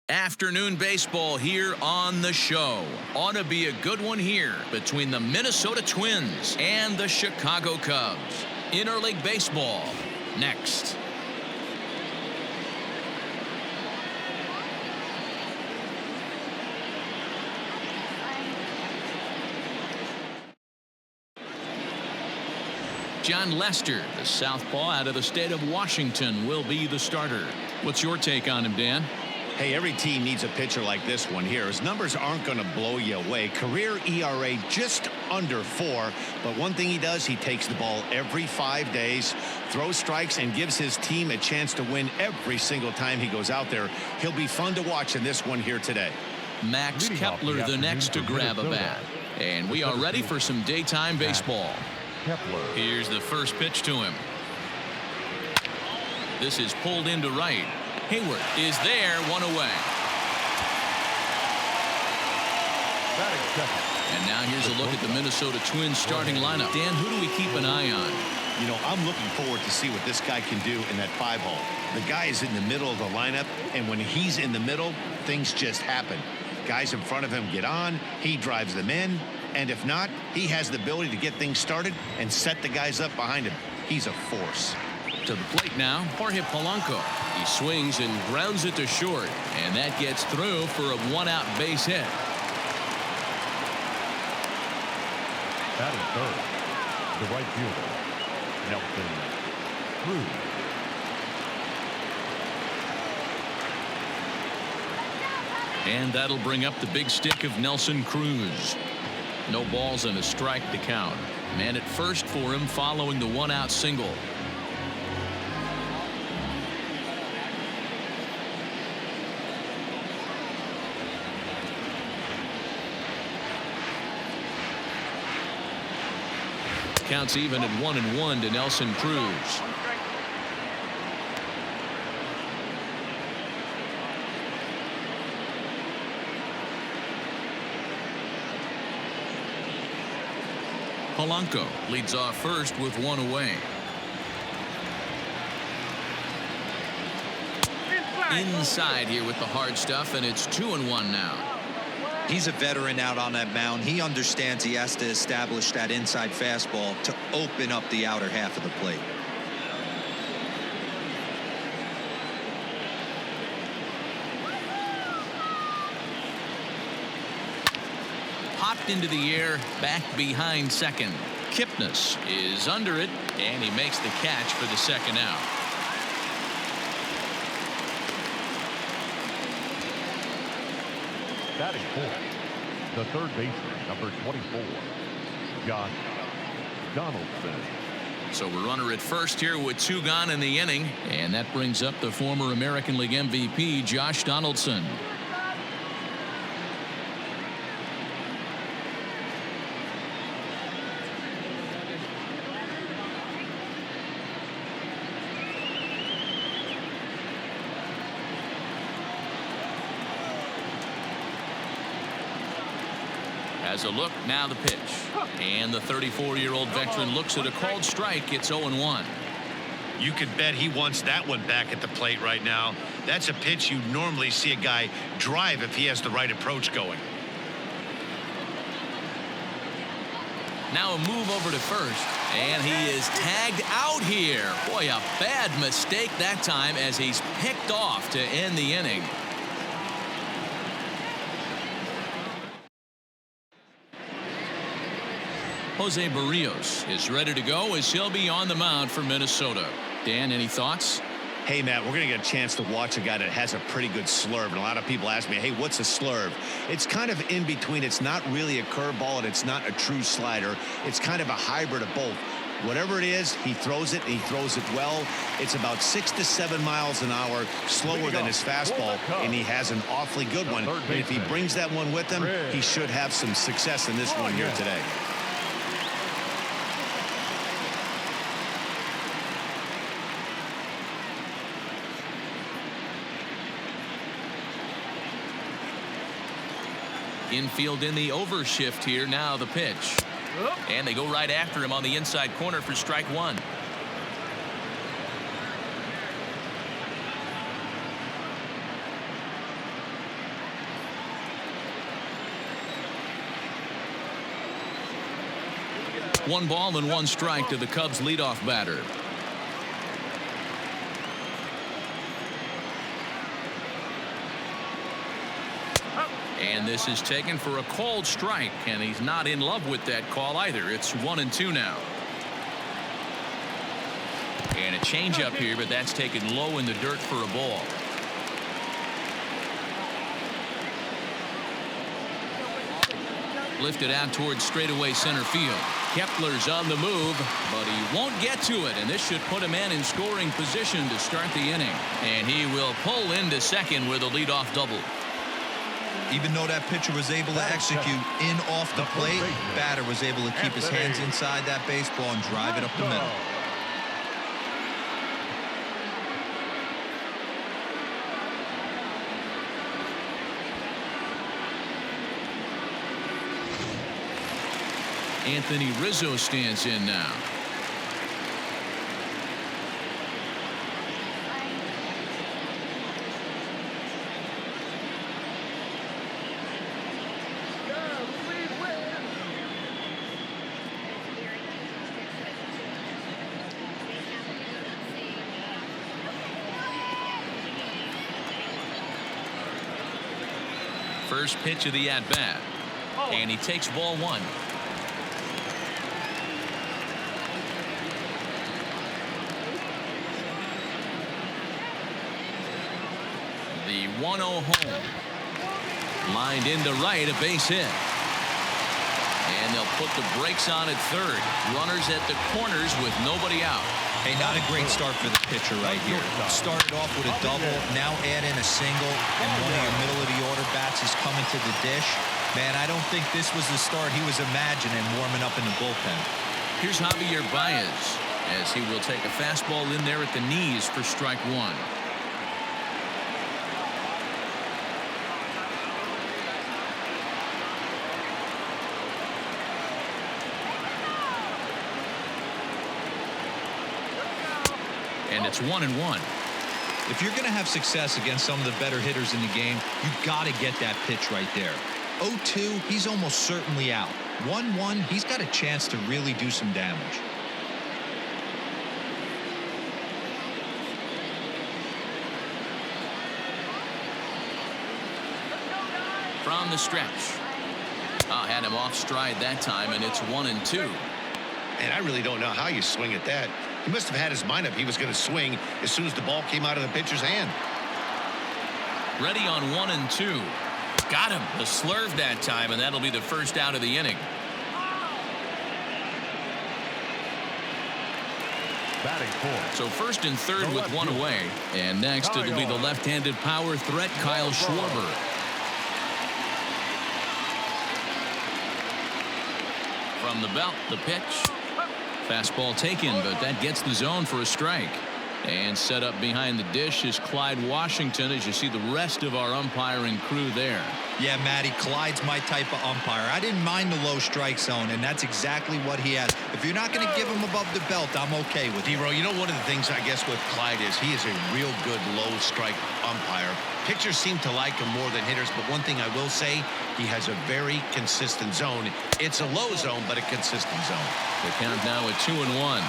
Afternoon baseball here on the show. Ought to be a good one here between the Minnesota Twins and the Chicago Cubs. Interleague baseball next. John Lester, the southpaw out of the state of Washington, will be the starter. What's your take on him, Dan? Hey, every team needs a pitcher like this one here. His numbers aren't going to blow you away. Career ERA just under 4. But one thing he does, he takes the ball every 5 days, throws strikes, and gives his team a chance to win every single time he goes out there. He'll be fun to watch in this one here today. Max Kepler, the next to grab a bat. And we are ready for some daytime baseball. Here's the first pitch to him. This is pulled into right. Hayward is there, one away. And now here's a look at the Minnesota Twins starting lineup. Dan, who do we keep an eye on? You know, I'm looking forward to see what this guy can do in that 5-hole. The guy is in the middle of the lineup, and when he's in the middle, things just happen. Guys in front of him get on, he drives them in, and if not, he has the ability to get things started and set the guys up behind him. He's a force. To the plate now, Jorge Polanco. He swings and grounds it to short, and that gets through for a one-out base hit. Batting third, the right fielder, Nelson Cruz. And that'll bring up the big stick of Nelson Cruz. No balls and a strike to count. Man at first for him following the one-out single. Counts even at 1-1 to Nelson Cruz. Polanco leads off first with one away. Inside here with the hard stuff, and it's 2-1 now. He's a veteran out on that mound. He understands he has to establish that inside fastball to open up the outer half of the plate. Popped into the air, back behind second. Kipnis is under it, and he makes the catch for the second out. Batting fourth, the third baseman, number 24, Josh Donaldson. So we're runner at first here with 2 gone in the inning, and that brings up the former American League MVP, Josh Donaldson. As a look, now the pitch. And the 34-year-old veteran looks at a called strike. It's 0-1. You could bet he wants that one back at the plate right now. That's a pitch you normally see a guy drive if he has the right approach going. Now a move over to first. And he is tagged out here. Boy, a bad mistake that time as he's picked off to end the inning. Jose Barrios is ready to go as he'll be on the mound for Minnesota. Dan, any thoughts? Hey, Matt, we're going to get a chance to watch a guy that has a pretty good slurve. And a lot of people ask me, hey, what's a slurve? It's kind of in between. It's not really a curveball, and it's not a true slider. It's kind of a hybrid of both. Whatever it is, he throws it, and he throws it well. It's about 6 to 7 miles an hour slower than his fastball, and he has an awfully good one. And if he brings that one with him, he should have some success in this one here today. Infield in the overshift here. Now the pitch. And they go right after him on the inside corner for strike one. 1 ball and 1 strike to the Cubs leadoff batter. And this is taken for a called strike, and he's not in love with that call either. It's 1-2 now. And a changeup here, but that's taken low in the dirt for a ball. Lifted out towards straightaway center field. Kepler's on the move, but he won't get to it, and this should put a man in scoring position to start the inning. And he will pull into second with a leadoff double. Even though that pitcher was able to execute in off the plate, batter was able to keep his hands inside that baseball and drive it up the middle. Anthony Rizzo stands in now. First pitch of the at-bat, and he takes ball 1. The 1-0 home. Lined into right, a base hit. And they'll put the brakes on at third. Runners at the corners with nobody out. Hey, not a great start for the pitcher right here. Started off with a double, now add in a single, and one of your middle-of-the-order bats is coming to the dish. Man, I don't think this was the start he was imagining warming up in the bullpen. Here's Javier Baez as he will take a fastball in there at the knees for strike 1. And it's 1-1. If you're going to have success against some of the better hitters in the game, you've got to get that pitch right there. 0-2, he's almost certainly out. 1-1, he's got a chance to really do some damage. From the stretch. Had him off stride that time, and it's 1-2. And I really don't know how you swing at that. He must have had his mind up he was going to swing as soon as the ball came out of the pitcher's hand. Ready on 1-2. Got him. The slurve that time, and that'll be the first out of the inning. Batting fourth. So first and third with 1 away. And next it'll be the left-handed power threat, Kyle Schwarber. From the belt, the pitch. Fastball taken, but that gets the zone for a strike. And set up behind the dish is Clyde Washington, as you see the rest of our umpiring crew there. Yeah, Matty, Clyde's my type of umpire. I didn't mind the low strike zone, and that's exactly what he has. If you're not going to give him above the belt, I'm okay with it. D-Row, you know, one of the things I guess with Clyde is he is a real good low strike umpire. Pitchers seem to like him more than hitters, but one thing I will say, he has a very consistent zone. It's a low zone, but a consistent zone. The count now at 2-1.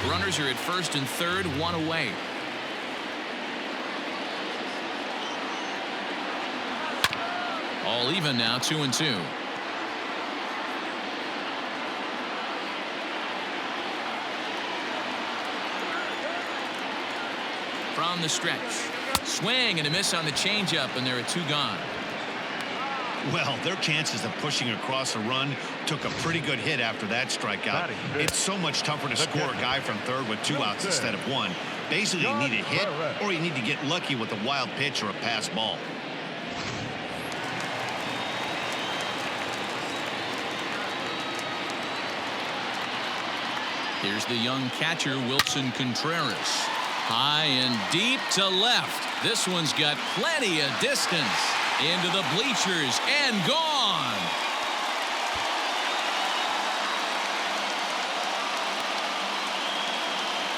Runners are at first and third, 1 away. All even now, 2-2. From the stretch. Swing and a miss on the changeup, and there are 2 gone. Well, their chances of pushing across a run took a pretty good hit after that strikeout. It's so much tougher to score a guy from third with 2 outs instead of 1. Basically, you need a hit or you need to get lucky with a wild pitch or a pass ball. Here's the young catcher, Wilson Contreras. High and deep to left. This one's got plenty of distance. Into the bleachers and gone.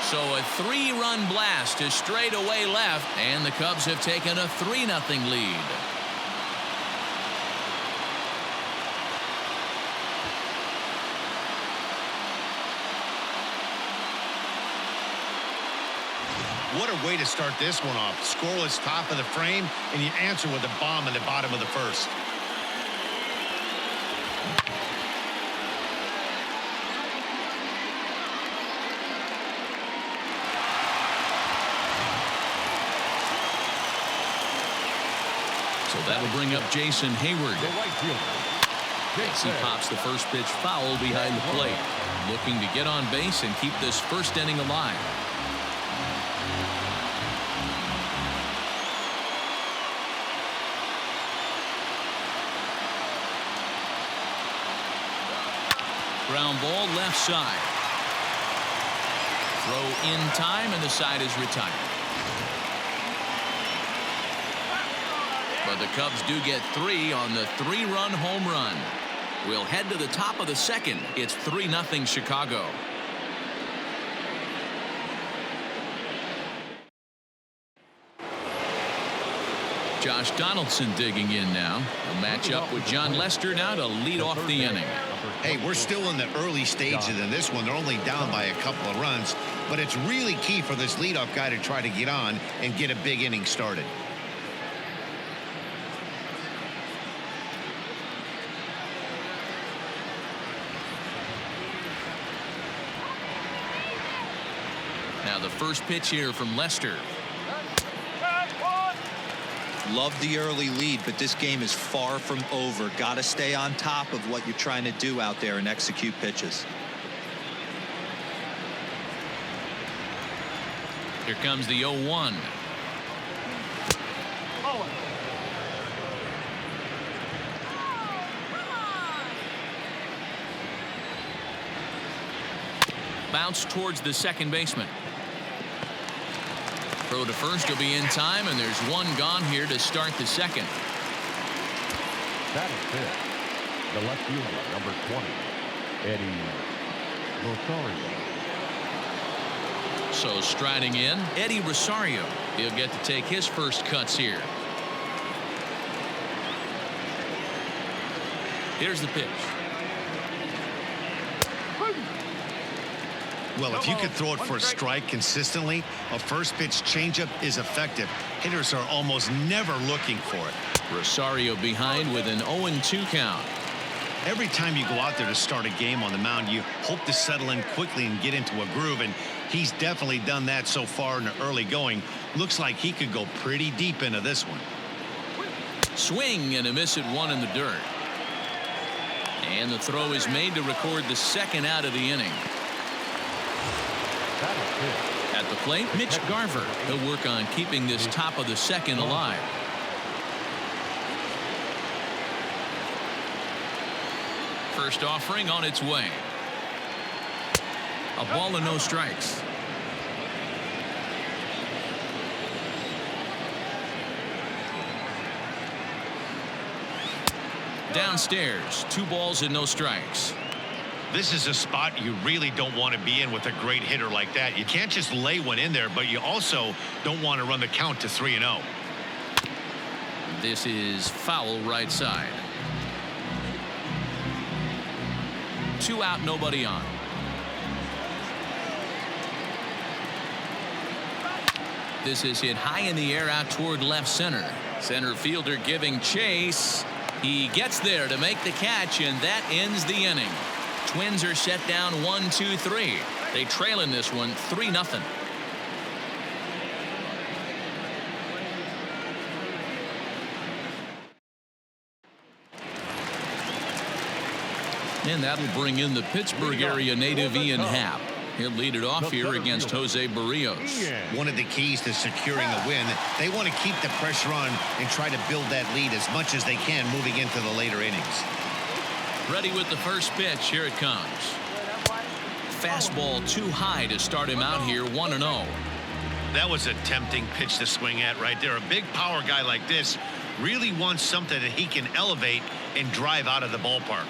So a 3-run blast to straightaway left, and the Cubs have taken a 3-0 lead. What a way to start this one off. Scoreless top of the frame, and you answer with a bomb in the bottom of the first. So that'll bring up Jason Hayward. As he pops the first pitch foul behind the plate. Looking to get on base and keep this first inning alive. Ground ball left side. Throw in time, and the side is retired. But the Cubs do get 3 on the 3-run home run. We'll head to the top of the second. It's 3-0 Chicago. Josh Donaldson digging in now. A match up with John Lester now to lead off the inning. Hey, we're still in the early stages in this one. They're only down by a couple of runs, but it's really key for this leadoff guy to try to get on and get a big inning started. Now the first pitch here from Lester. Love the early lead, but this game is far from over. Got to stay on top of what you're trying to do out there and execute pitches. Here comes the 0-1. Bounce towards the second baseman. Throw to first will be in time, and there's one gone here to start the second. That is it. The left fielder, number 20, Eddie Rosario. So striding in, Eddie Rosario. He'll get to take his first cuts here. Here's the pitch. Well, if you could throw it for a strike consistently, a first pitch changeup is effective. Hitters are almost never looking for it. Rosario behind with an 0-2 count. Every time you go out there to start a game on the mound, you hope to settle in quickly and get into a groove, and he's definitely done that so far in the early going. Looks like he could go pretty deep into this one. Swing and a miss at one in the dirt. And the throw is made to record the second out of the inning. At the plate, Mitch Garver. He'll work on keeping this top of the second alive. First offering on its way. A ball and no strikes. Downstairs, 2 balls and no strikes. This is a spot you really don't want to be in with a great hitter like that. You can't just lay one in there, but you also don't want to run the count to 3-0. This is foul right side. 2 out, nobody on. This is hit high in the air out toward left center. Center fielder giving chase. He gets there to make the catch, and that ends the inning. Twins are set down 1-2-3. They trail in this one 3-0. And that'll bring in the Pittsburgh area native Ian Happ. He'll lead it off here against Jose Barrios. One of the keys to securing a win, they want to keep the pressure on and try to build that lead as much as they can moving into the later innings. Ready with the first pitch. Here it comes. Fastball too high to start him out here 1-0. That was a tempting pitch to swing at right there. A big power guy like this really wants something that he can elevate and drive out of the ballpark.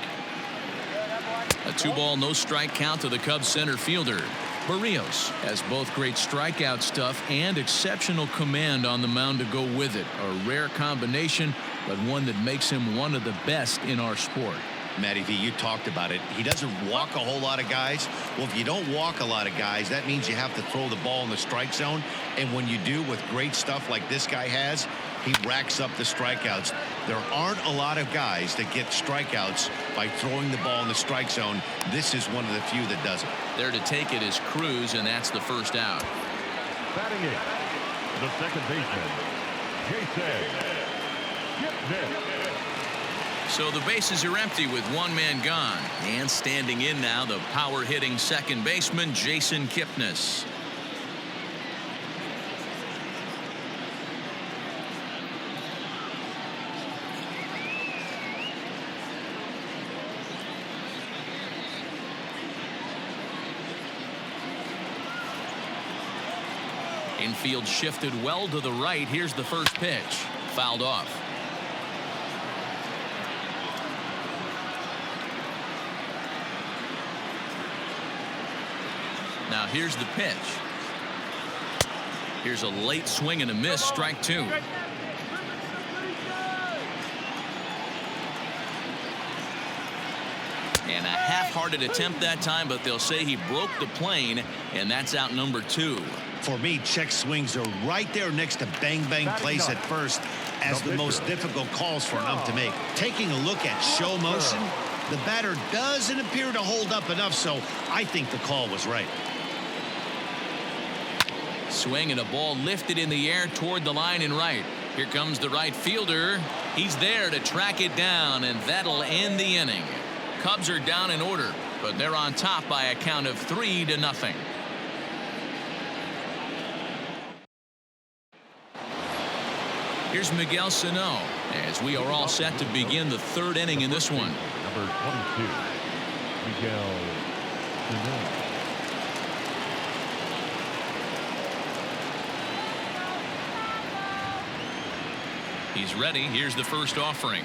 A 2-ball, no strike count to the Cubs center fielder. Barrios has both great strikeout stuff and exceptional command on the mound to go with it. A rare combination, but one that makes him one of the best in our sport. Matty V, you talked about it. He doesn't walk a whole lot of guys. Well, if you don't walk a lot of guys, that means you have to throw the ball in the strike zone. And when you do, with great stuff like this guy has, he racks up the strikeouts. There aren't a lot of guys that get strikeouts by throwing the ball in the strike zone. This is one of the few that does it. There to take it is Cruz, and that's the first out. Batting it, the second baseman, Jason Gibson. So the bases are empty with one man gone. And standing in now, the power-hitting second baseman, Jason Kipnis. Infield shifted well to the right. Here's the first pitch. Fouled off. Now here's the pitch. Here's a late swing and a miss. Strike two. And a half-hearted attempt that time, but they'll say he broke the plane, and that's out number two. For me, check swings are right there next to bang-bang plays at first as the most difficult calls for an ump to make. Taking a look at show motion, the batter doesn't appear to hold up enough, so I think the call was right. Swing and a ball lifted in the air toward the line and right. Here comes the right fielder. He's there to track it down, and that'll end the inning. Cubs are down in order, but they're on top by a count of 3-0. Here's Miguel Sano as we are all set to begin the third inning in this one. Number 22, Miguel Sano. He's ready. Here's the first offering.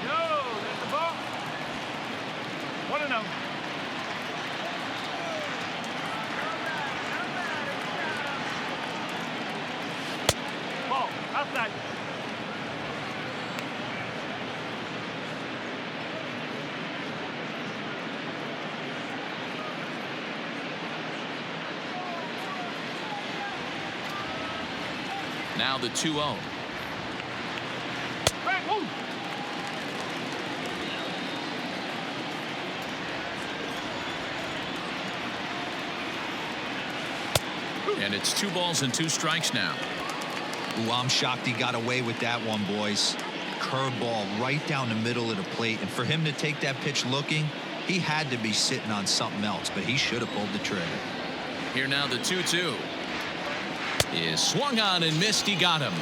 Yo, there's the ball. 1-0. Ball outside. Now the 2-0. And it's 2 balls and 2 strikes now. Ooh, I'm shocked he got away with that one, boys. Curveball right down the middle of the plate. And for him to take that pitch looking, he had to be sitting on something else, but he should have pulled the trigger. Here now the 2-2. Is swung on and missed. He got him.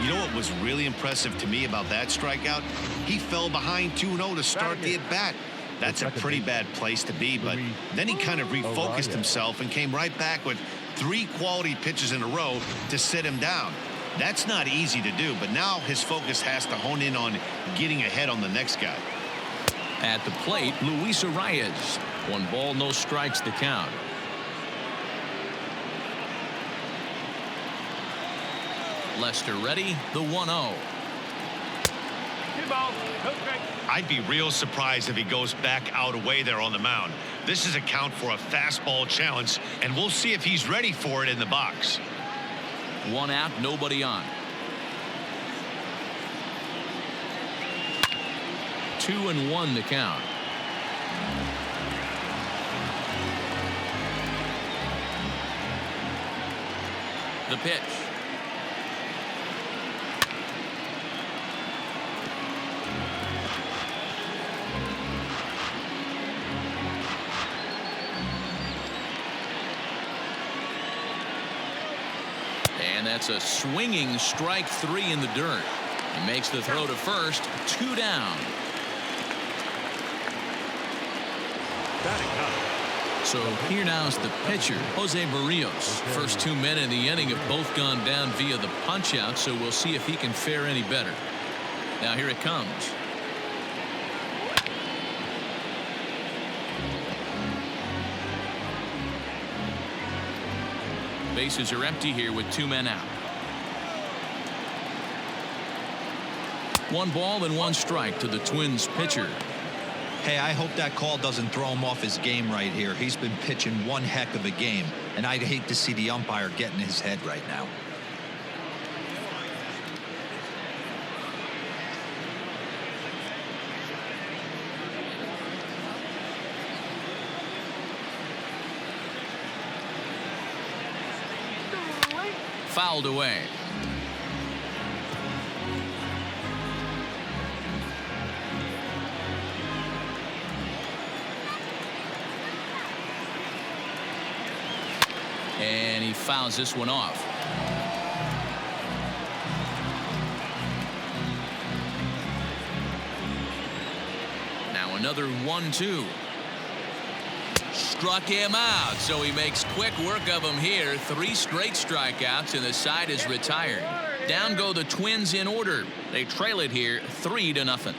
You know what was really impressive to me about that strikeout? He fell behind 2-0 to start the at-bat. That's a pretty bad place to be, but then he kind of refocused himself and came right back with 3 quality pitches in a row to sit him down. That's not easy to do, but now his focus has to hone in on getting ahead on the next guy. At the plate, Luis Arias. 1 ball, no strikes the count. Lester ready, the 1-0. 2 balls, no strikes. I'd be real surprised if he goes back out away there on the mound. This is a count for a fastball challenge, and we'll see if he's ready for it in the box. 1 out, nobody on. 2-1 the count. The pitch. And that's a swinging strike 3 in the dirt. He makes the throw to first. 2 down. So here now is the pitcher, Jose Barrios. First 2 men in the inning have both gone down via the punch out, so we'll see if he can fare any better. Now here it comes. Bases are empty here with 2 men out. 1 ball and 1 strike to the Twins pitcher. Hey, I hope that call doesn't throw him off his game right here. He's been pitching one heck of a game, and I'd hate to see the umpire get in his head right now. Fouled away. And he fouls this one off. Now another 1-2. Struck him out, so he makes quick work of him here. 3 straight strikeouts, and the side is retired. Down go the Twins in order. They trail it here 3-0.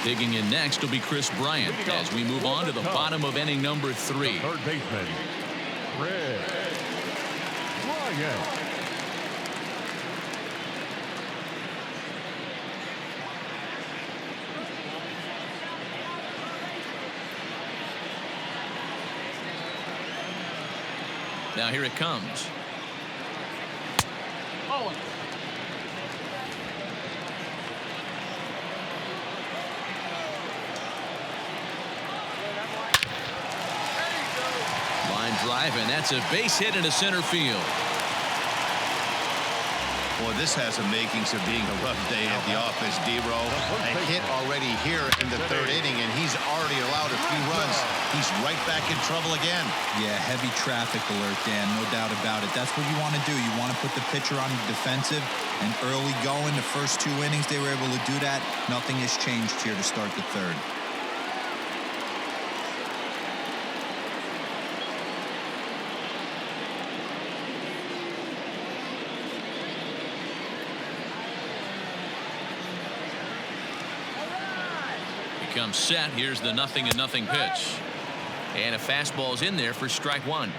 Digging in next will be Chris Bryant as we move on to the bottom of inning number 3. The third baseman, Chris Bryant. Now here it comes. Line drive, and that's a base hit into center field. Boy, this has the makings of being a rough day at the office, D-Row. A hit already here in the 3rd inning, and he's already allowed a few runs. He's right back in trouble again. Yeah, heavy traffic alert, Dan, no doubt about it. That's what you want to do. You want to put the pitcher on the defensive, and early going, the first 2 innings, they were able to do that. Nothing has changed here to start the 3rd. Comes set. Here's the 0-0 pitch, and a fastball's in there for strike 1.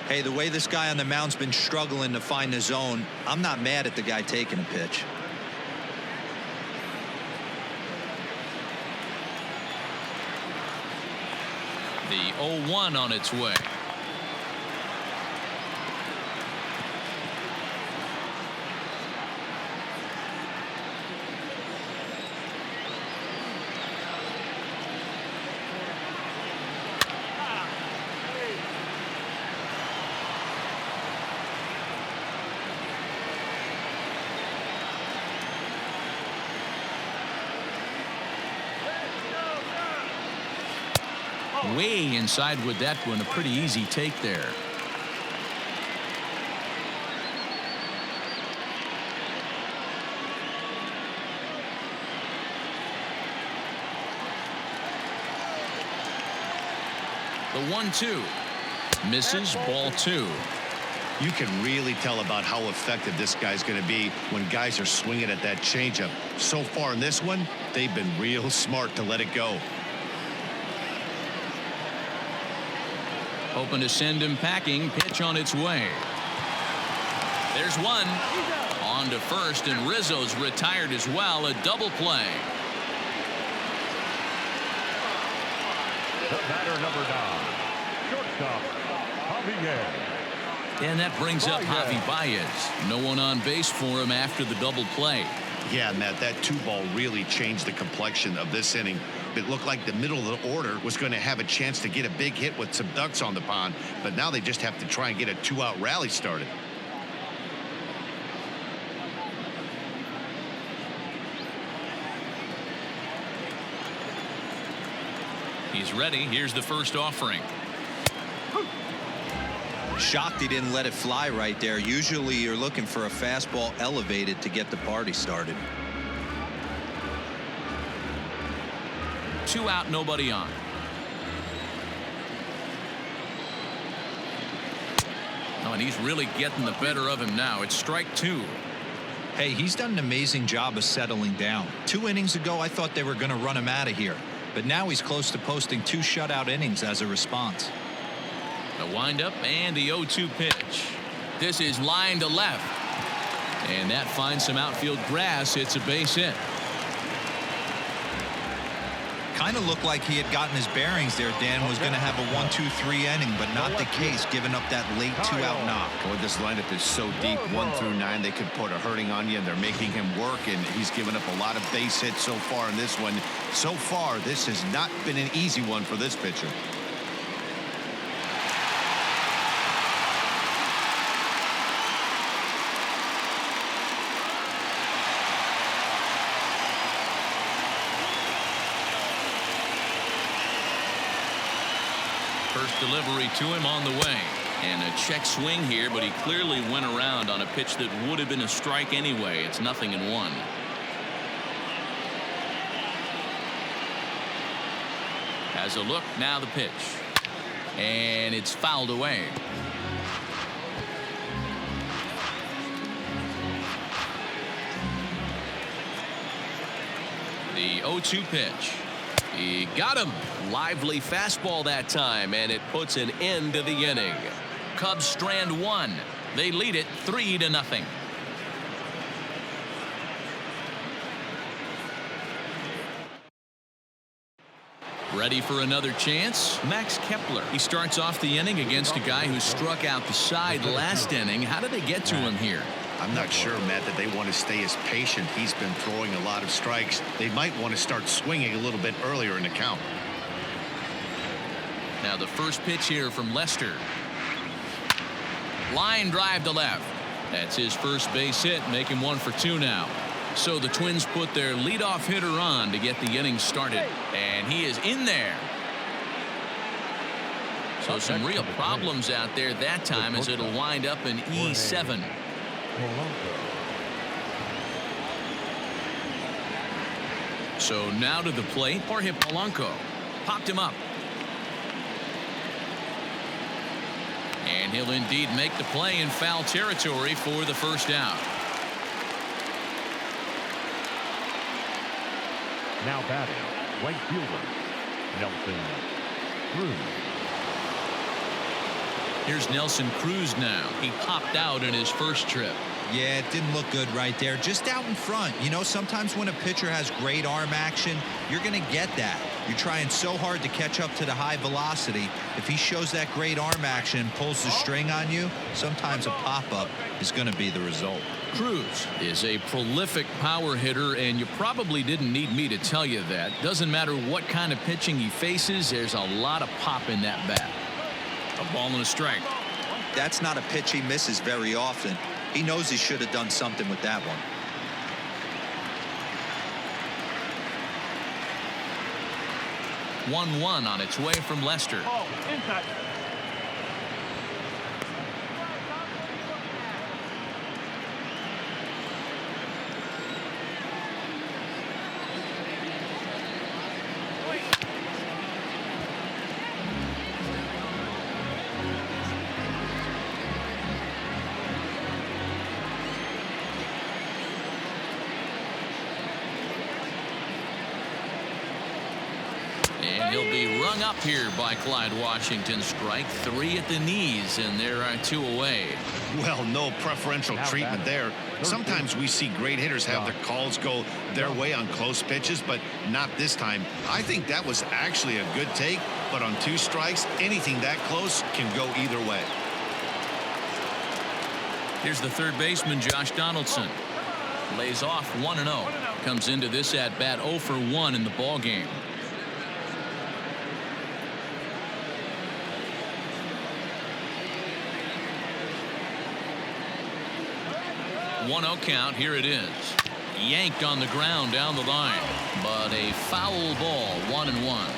Hey, the way this guy on the mound's been struggling to find the zone, I'm not mad at the guy taking a pitch. The 0-1 on its way. Way inside with that one. A pretty easy take there. The 1-2 misses, ball 2. You can really tell about how effective this guy's going to be when guys are swinging at that changeup. So far in this one, they've been real smart to let it go. Hoping to send him packing. Pitch on its way. There's one. On to first, and Rizzo's retired as well. A double play. The batter, number 9, shortstop, Javier. And that brings up Javi Baez. No one on base for him after the double play. Yeah, Matt, that 2-ball really changed the complexion of this inning. It looked like the middle of the order was going to have a chance to get a big hit with some ducks on the pond, but now they just have to try and get a 2-out rally started. He's ready. Here's the first offering. Shocked he didn't let it fly right there. Usually you're looking for a fastball elevated to get the party started. 2 out, nobody on. Oh, and he's really getting the better of him now. It's strike 2. Hey, he's done an amazing job of settling down. 2 innings ago, I thought they were going to run him out of here. but now he's close to posting 2 shutout innings as a response. The windup and the 0-2 pitch. This is line to left. And that finds some outfield grass. It's a base hit. Kind of looked like he had gotten his bearings there. Dan was going to have a 1-2-3 inning, but not the case, giving up that late 2-out knock. Boy, this lineup is so deep, 1 through 9. They could put a hurting on you, and they're making him work, and he's given up a lot of base hits so far in this one. So far, this has not been an easy one for this pitcher. First delivery to him on the way. And a check swing here, but he clearly went around on a pitch that would have been a strike anyway. It's 0-1. Has a look, now the pitch. And it's fouled away. The 0-2 pitch. He got him. Lively fastball that time, and it puts an end to the inning. Cubs strand 1. They lead it 3-0. Ready for another chance? Max Kepler. He starts off the inning against a guy who struck out the side last inning. How did they get to him here? I'm not sure, Matt, that they want to stay as patient. He's been throwing a lot of strikes. They might want to start swinging a little bit earlier in the count. Now the first pitch here from Lester. Line drive to left. That's his first base hit, make him 1 for 2 now. So the Twins put their leadoff hitter on to get the inning started, and he is in there. So some real problems out there that time, as it'll wind up in E7. So now to the plate. Jorge Polanco popped him up. And he'll indeed make the play in foul territory for the first out. Now batting, right fielder, Nelson Cruz. Here's Nelson Cruz now. He popped out in his first trip. Yeah, it didn't look good right there. Just out in front. You know, sometimes when a pitcher has great arm action, you're going to get that. You're trying so hard to catch up to the high velocity. If he shows that great arm action and pulls the string on you, sometimes a pop-up is going to be the result. Cruz is a prolific power hitter, and you probably didn't need me to tell you that. Doesn't matter what kind of pitching he faces, there's a lot of pop in that bat. A ball and a strike. That's not a pitch he misses very often. He knows he should have done something with that one. One on its way from Lester. Oh, inside. And he'll be rung up here by Clyde Washington. Strike 3 at the knees, and there are 2 away. Well, no preferential treatment there. Sometimes we see great hitters have their calls go their way on close pitches, but not this time. I think that was actually a good take, but on 2 strikes, anything that close can go either way. Here's the third baseman, Josh Donaldson. Lays off 1-0. Comes into this at bat 0 for 1 in the ball game. 1-0 count. Here it is. Yanked on the ground down the line, but a foul ball. 1-1.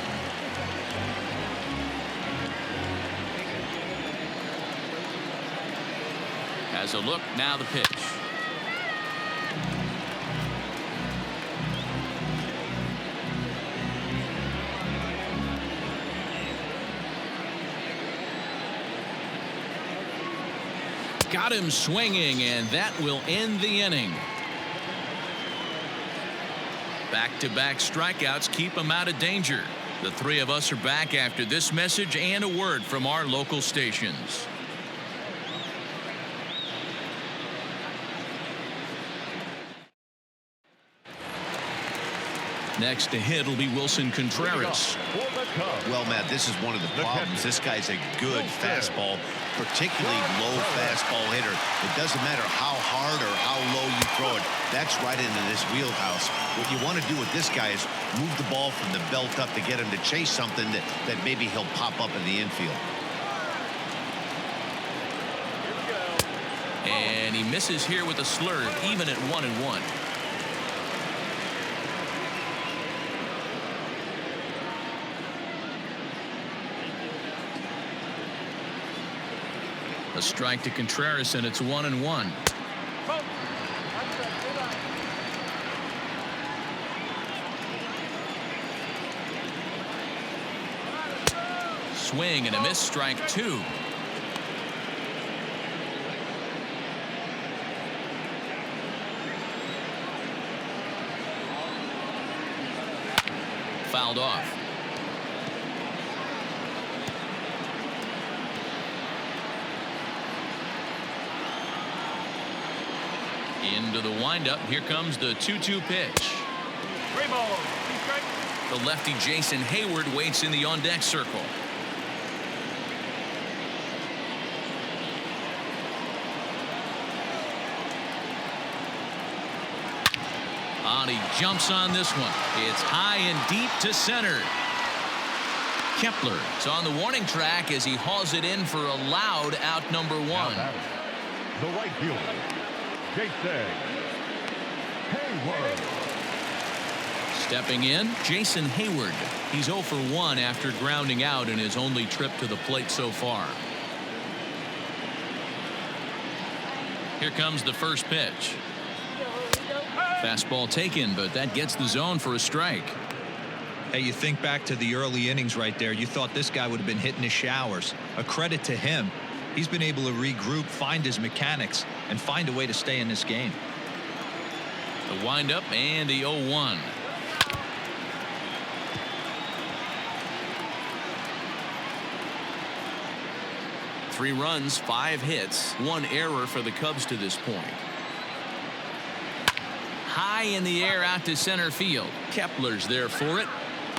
Has a look, now the pitch. Got him swinging, and that will end the inning. Back-to-back strikeouts keep him out of danger. The three of us are back after this message and a word from our local stations. Next to hit will be Wilson Contreras. Well, Matt, this is one of the problems. This guy's a good fastball, particularly low fastball hitter. It doesn't matter how hard or how low you throw it. That's right into this wheelhouse. What you want to do with this guy is move the ball from the belt up to get him to chase something that maybe he'll pop up in the infield. And he misses here with a slurve, even at 1-1. A strike to Contreras, and it's 1-1. Swing and a miss, strike 2. Fouled off. Into the windup. Here comes the 2-2 pitch. The lefty Jason Hayward waits in the on-deck circle. He jumps on this one. It's high and deep to center. Kepler is on the warning track as he hauls it in for a loud out number 1. The right fielder, Jason Hayward. Stepping in, Jason Hayward. He's 0 for 1 after grounding out in his only trip to the plate so far. Here comes the first pitch. Fastball taken, but that gets the zone for a strike. Hey, you think back to the early innings right there. You thought this guy would have been hitting his showers. A credit to him. He's been able to regroup, find his mechanics, and find a way to stay in this game. The windup and the 0-1. Three runs, 5 hits, 1 error for the Cubs to this point. High in the air out to center field. Kepler's there for it.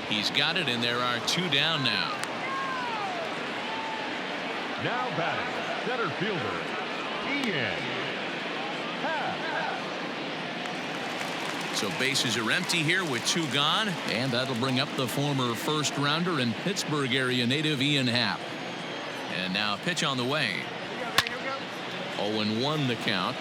He's got it, and there are 2 down now. Now batting, center fielder, Ian. So bases are empty here with 2 gone, and that'll bring up the former first-rounder and Pittsburgh area native Ian Happ. And now a pitch on the way. 0-1 the count.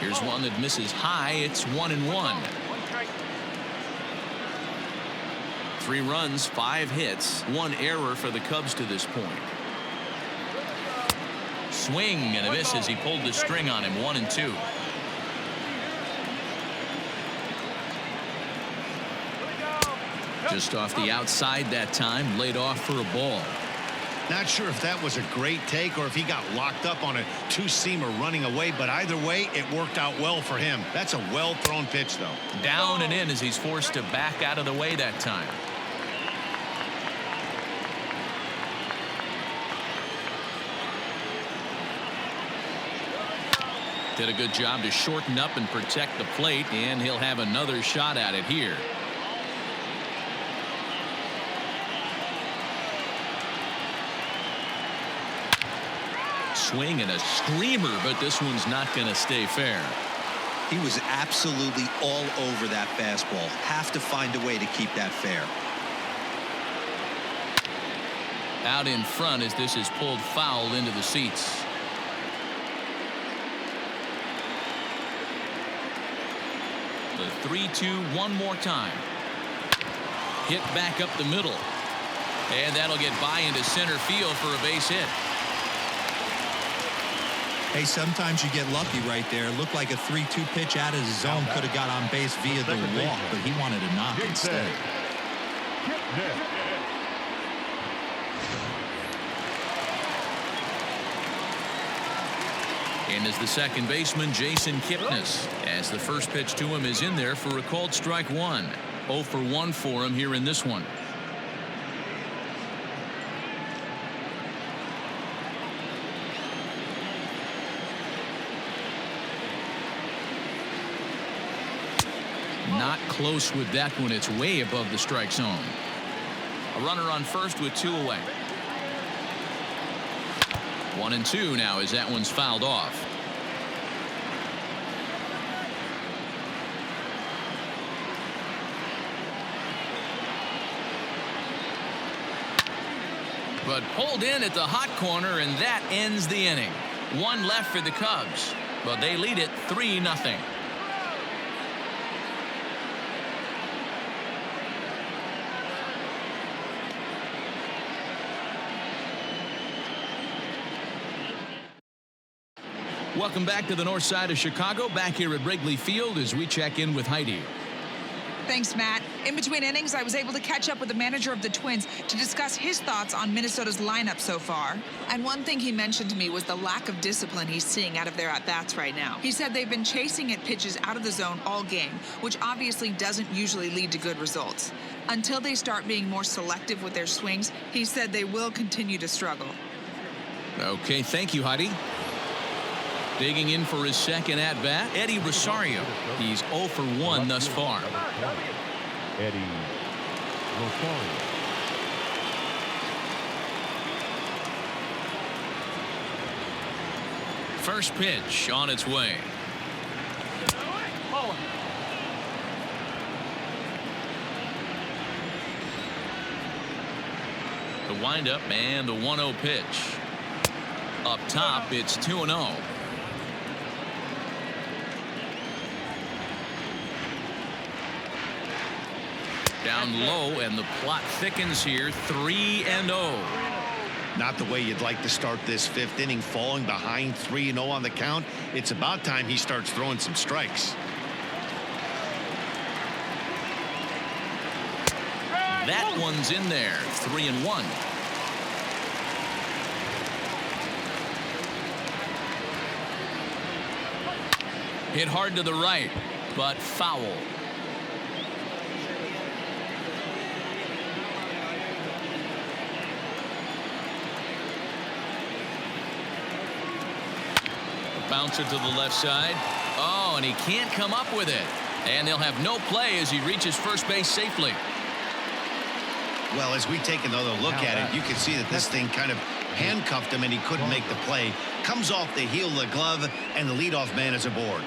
Here's one that misses high. It's 1-1. 3 runs, 5 hits, 1 error for the Cubs to this point. Swing and a miss as he pulled the string on him. 1-2. Just off the outside that time, laid off for a ball. Not sure if that was a great take or if he got locked up on a 2-seamer running away, but either way, it worked out well for him. That's a well-thrown pitch, though. Down and in as he's forced to back out of the way that time. Did a good job to shorten up and protect the plate, and he'll have another shot at it here. Swing and a screamer, but this one's not going to stay fair. He was absolutely all over that fastball. Have to find a way to keep that fair. Out in front as this is pulled foul into the seats. The 3-2 one more time. Hit back up the middle. And that'll get by into center field for a base hit. Hey, sometimes you get lucky right there. Looked like a 3-2 pitch out of the zone. Could have got on base via the walk, but he wanted a knock instead. In is the second baseman, Jason Kipnis, as the first pitch to him is in there for a called strike one. 0 for 1 for him here in this one. Not close with that one. It's way above the strike zone. A runner on first with 2 away. 1-2 now as that one's fouled off. But pulled in at the hot corner, and that ends the inning. 1 left for the Cubs, but they lead it 3-0. Welcome back to the north side of Chicago. Back here at Wrigley Field as we check in with Heidi. Thanks, Matt. In between innings, I was able to catch up with the manager of the Twins to discuss his thoughts on Minnesota's lineup so far. And one thing he mentioned to me was the lack of discipline he's seeing out of their at-bats right now. He said they've been chasing at pitches out of the zone all game, which obviously doesn't usually lead to good results. Until they start being more selective with their swings, he said they will continue to struggle. Okay, thank you, Heidi. Digging in for his second at-bat, Eddie Rosario. He's 0 for 1 thus far. Eddie Rosario. First pitch on its way. The windup and the 1-0 pitch. Up top, it's 2-0. Down low, and the plot thickens here. 3-0. Not the way you'd like to start this 5th inning, falling behind 3-0 on the count. It's about time he starts throwing some strikes. That one's in there. 3-1. Hit hard to the right, but foul. Bouncer to the left side. Oh, and he can't come up with it. And they'll have no play as he reaches first base safely. Well, as we take another look at it, you can see that this thing kind of handcuffed him and he couldn't make the play. Comes off the heel of the glove, and the leadoff man is aboard.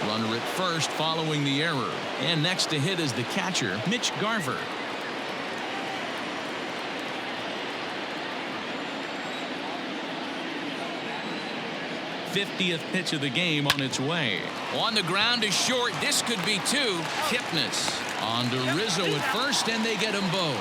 Runner at first following the error. And next to hit is the catcher, Mitch Garver. 50th pitch of the game on its way. On the ground is short. This could be 2. Kipnis on to Rizzo at first, and they get them both.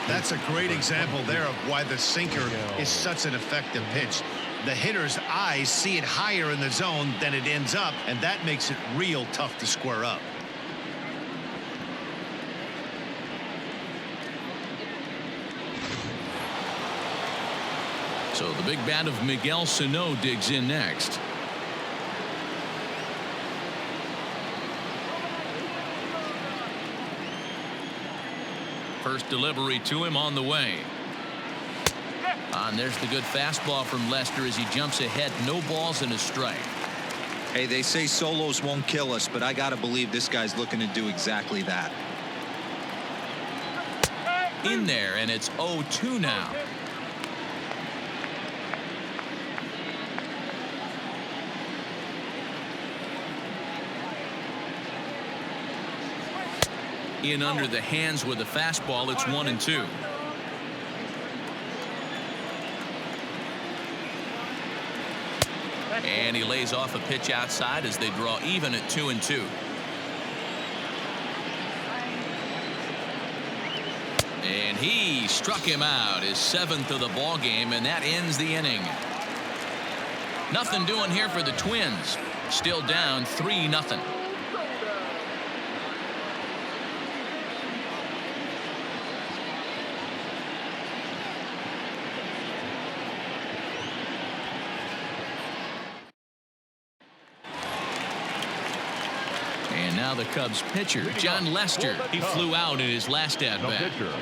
That's a great example there of why the sinker is such an effective pitch. The hitter's eyes see it higher in the zone than it ends up, and that makes it real tough to square up. So the big bat of Miguel Sano digs in next. First delivery to him on the way. And there's the good fastball from Lester as he jumps ahead. No balls and a strike. Hey, they say solos won't kill us, but I got to believe this guy's looking to do exactly that. In there, and it's 0-2 now. In under the hands with a fastball. It's 1-2. And he lays off a pitch outside as they draw even at 2-2. And he struck him out, his 7th of the ball game, and that ends the inning. Nothing doing here for the Twins. Still down 3-0. now the Cubs pitcher, John Lester. He flew out in his last at The bat. pitcher,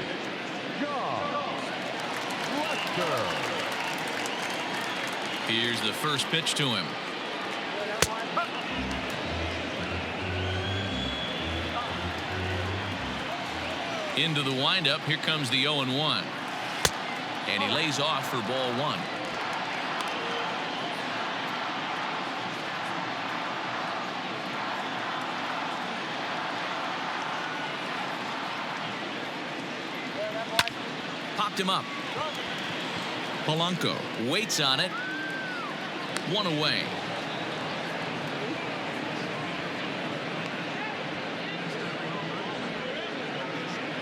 John Lester. Here's the first pitch to him. Into the windup. Here comes the 0-1. And he lays off for ball one. Popped him up. Polanco waits on it. One away.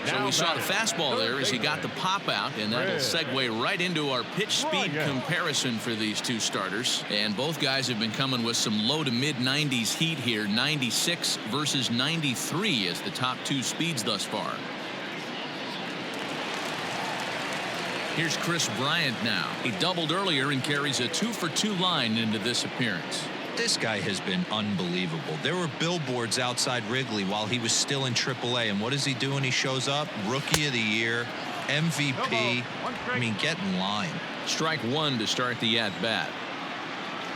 So we saw the fastball there as he got the pop out, and that'll segue right into our pitch speed comparison for these two starters. And both guys have been coming with some low to mid 90s heat here. 96 versus 93 as the top two speeds thus far. Here's Chris Bryant now. He doubled earlier and carries a 2-for-2 line into this appearance. This guy has been unbelievable. There were billboards outside Wrigley while he was still in AAA, and what is he doing? He shows up, Rookie of the Year, MVP. I mean, get in line. Strike one to start the at-bat.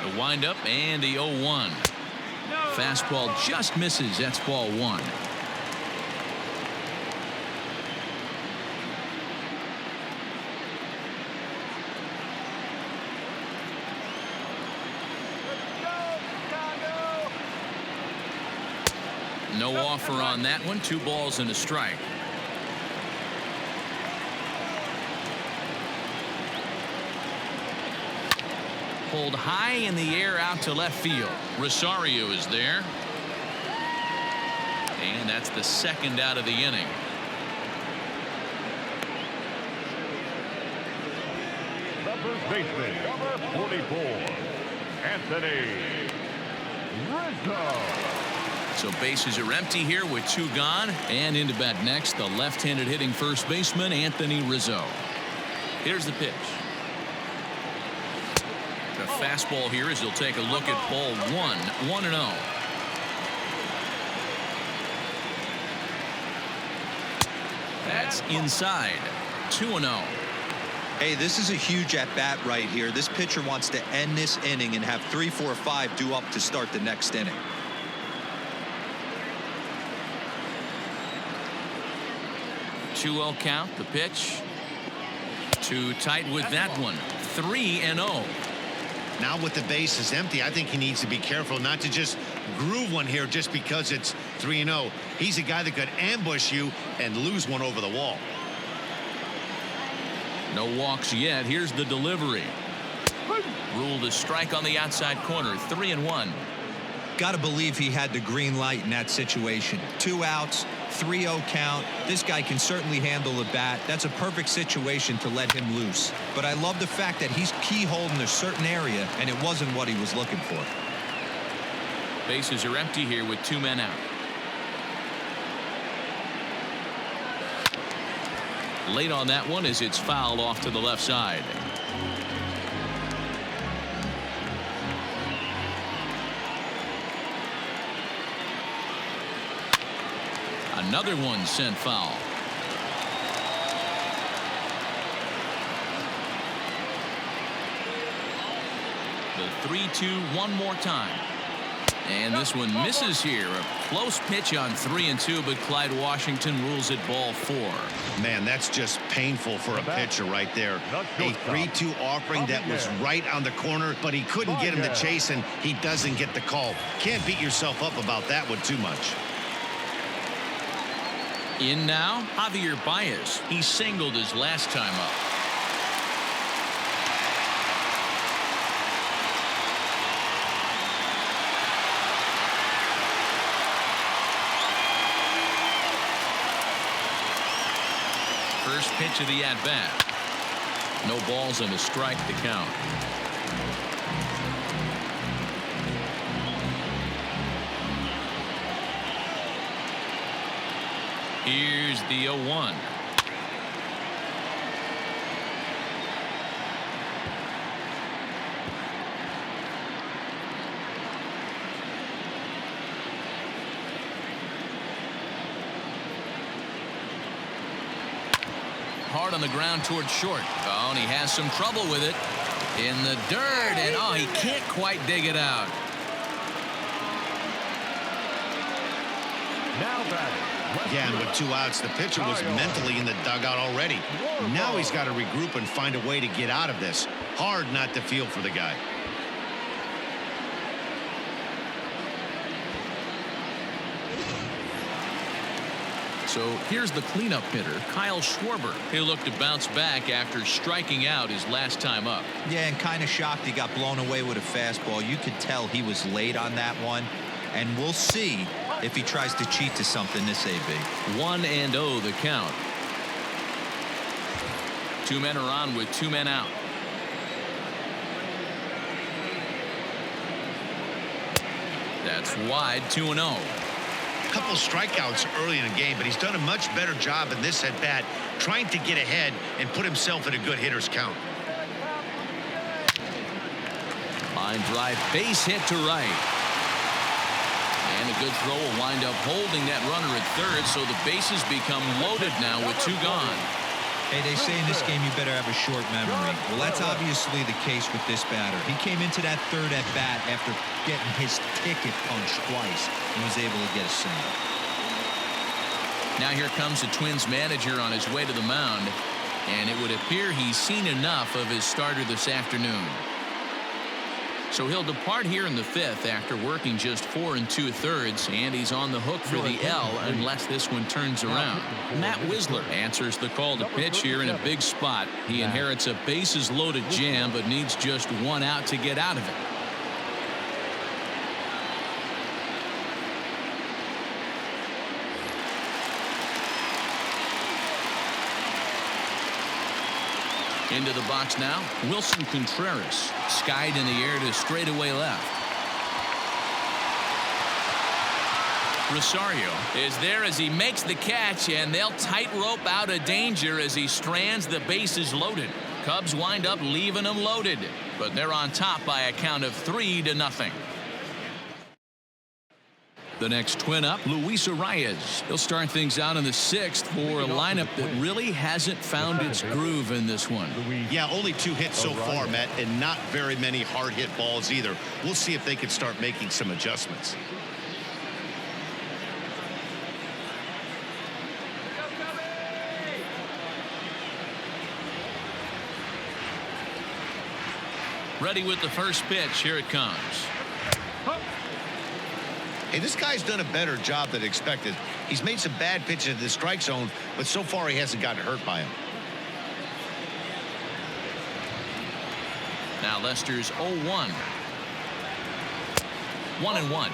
The windup and the 0-1. Fastball just misses. That's ball one. No offer on that one. 2 balls and a strike. Pulled high in the air out to left field. Rosario is there. And that's the second out of the inning. The first baseman, number 44, Anthony Rizzo. So bases are empty here with 2 gone. And into bat next, the left-handed hitting first baseman, Anthony Rizzo. Here's the pitch. The fastball here as he'll take a look at ball 1. 1-0. That's inside. 2-0. Hey, this is a huge at-bat right here. This pitcher wants to end this inning and have 3, 4, 5 due up to start the next inning. 2-0 count. The pitch. Too tight with that one. 3-0. Now with the bases empty, I think he needs to be careful not to just groove one here just because it's 3-0. He's a guy that could ambush you and lose one over the wall. No walks yet. Here's the delivery. Ruled a strike on the outside corner. 3-1. Got to believe he had the green light in that situation. 2 outs, 3-0 count. This guy can certainly handle the bat. That's a perfect situation to let him loose. But I love the fact that he's keyholed in a certain area, and it wasn't what he was looking for. Bases are empty here with 2 men out. Late on that one as it's fouled off to the left side. Another one sent foul. The 3-2 one more time. And this one misses here. A close pitch on 3-2, but Clyde Washington rules it ball 4. Man, that's just painful for a pitcher right there. A 3-2 offering that was right on the corner, but he couldn't get him to chase, and he doesn't get the call. Can't beat yourself up about that one too much. In now, Javier Baez. He singled his last time up. First pitch of the at-bat. No balls and a strike to count. Here's the 0-1. hard on the ground towards short. Oh, and he has some trouble with it in the dirt, and oh, he can't quite dig it out. Now batting. Yeah, and with 2 outs, the pitcher was mentally in the dugout already. Now he's got to regroup and find a way to get out of this. Hard not to feel for the guy. So here's the cleanup hitter, Kyle Schwarber. He'll look to bounce back after striking out his last time up. Yeah, and kind of shocked he got blown away with a fastball. You could tell he was late on that one. And we'll see if he tries to cheat to something this AB. 1-0 the count. 2 men are on with 2 men out. That's wide. 2-0. Couple strikeouts early in the game, but he's done a much better job in this at bat trying to get ahead and put himself in a good hitter's count. Line drive, base hit to right. And a good throw will wind up holding that runner at third, so the bases become loaded now with 2 gone. Hey, they say in this game you better have a short memory. Well, that's obviously the case with this batter. He came into that third at bat after getting his ticket punched twice and was able to get a single. Now here comes the Twins manager on his way to the mound, and it would appear he's seen enough of his starter this afternoon. So he'll depart here in the 5th after working just 4 2/3, and he's on the hook for the L unless this one turns around. Matt Wisler answers the call to pitch here in a big spot. He inherits a bases loaded jam but needs just 1 out to get out of it. Into the box now, Wilson Contreras, skied in the air to straightaway left. Rosario is there as he makes the catch, and they'll tightrope out of danger as he strands the bases loaded. Cubs wind up leaving them loaded, but they're on top by a count of 3-0. The next twin up, Luis Arias. He'll start things out in the 6th for a lineup that really hasn't found its groove in this one. Yeah, only 2 hits so far, Matt, and not very many hard hit balls either. We'll see if they can start making some adjustments. Ready with the first pitch. Here it comes. Hey, this guy's done a better job than expected. He's made some bad pitches in the strike zone, but so far he hasn't gotten hurt by him. Now Lester's 0-1. 1-1.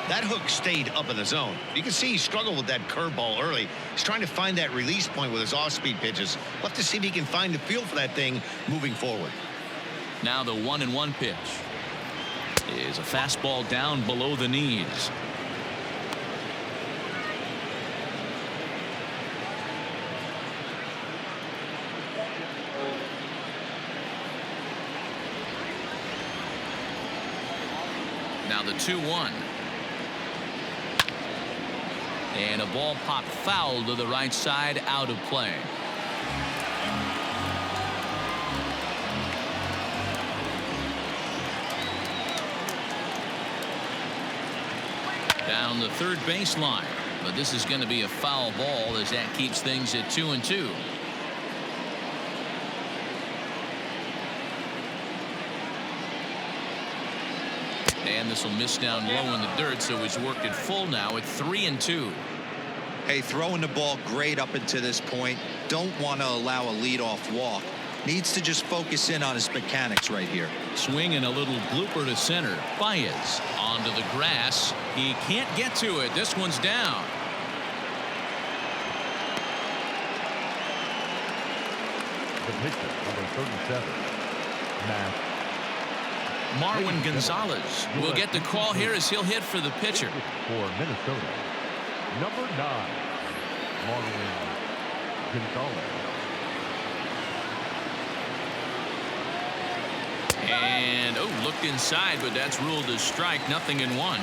That hook stayed up in the zone. You can see he struggled with that curveball early. He's trying to find that release point with his off-speed pitches. We'll have to see if he can find the feel for that thing moving forward. Now the 1-1 pitch is a fastball down below the knees. Now the 2-1. And a ball popped foul to the right side, out of play. Down the third baseline, but this is going to be a foul ball as that keeps things at 2-2. And this will miss down low in the dirt, so he's worked it full now at 3-2. Hey, throwing the ball great up until this point. Don't want to allow a leadoff walk. Needs to just focus in on his mechanics right here. Swing and a little blooper to center. Baez onto the grass. He can't get to it. This one's down. The pitcher, number 37, Matt. Marwin Gonzalez will get the call here as he'll hit for the pitcher. For Minnesota, number 9, Marwin Gonzalez. And looked inside, but that's ruled a strike. 0-1.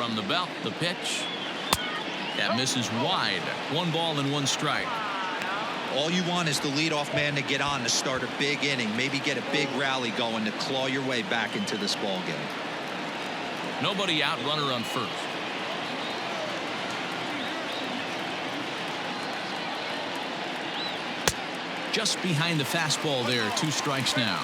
From the belt, the pitch. That misses wide. 1 ball and 1 strike. All you want is the leadoff man to get on to start a big inning, maybe get a big rally going to claw your way back into this ball game. Nobody out, runner on first. Just behind the fastball there. 2 strikes now.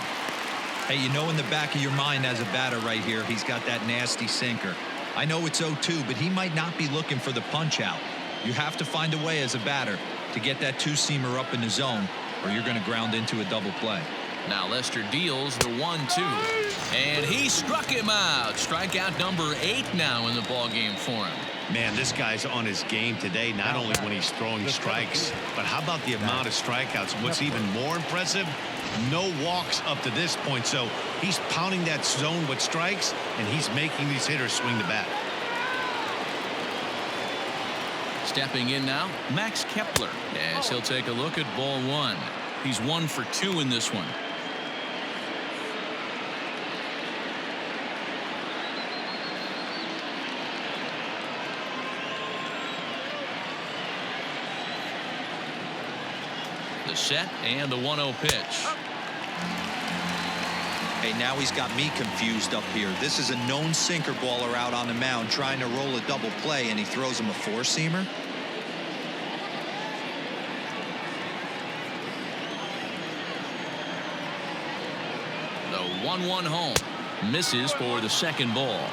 Hey, you know in the back of your mind as a batter right here, he's got that nasty sinker. I know it's 0-2, but he might not be looking for the punch out. You have to find a way as a batter to get that 2-seamer up in the zone, or you're going to ground into a double play. Now Lester deals the 1-2, and he struck him out. Strikeout number 8 now in the ball game for him. Man, this guy's on his game today, not only when he's throwing strikes, but how about the amount of strikeouts? What's even more impressive, no walks up to this point. So he's pounding that zone with strikes, and he's making these hitters swing the bat. Stepping in now, Max Kepler, as he'll take a look at ball 1. He's 1 for 2 in this one. The set and the 1-0 pitch. Hey, now he's got me confused up here. This is a known sinker baller out on the mound trying to roll a double play, and he throws him a 4-seamer. The 1-1 home. Misses for the 2nd ball.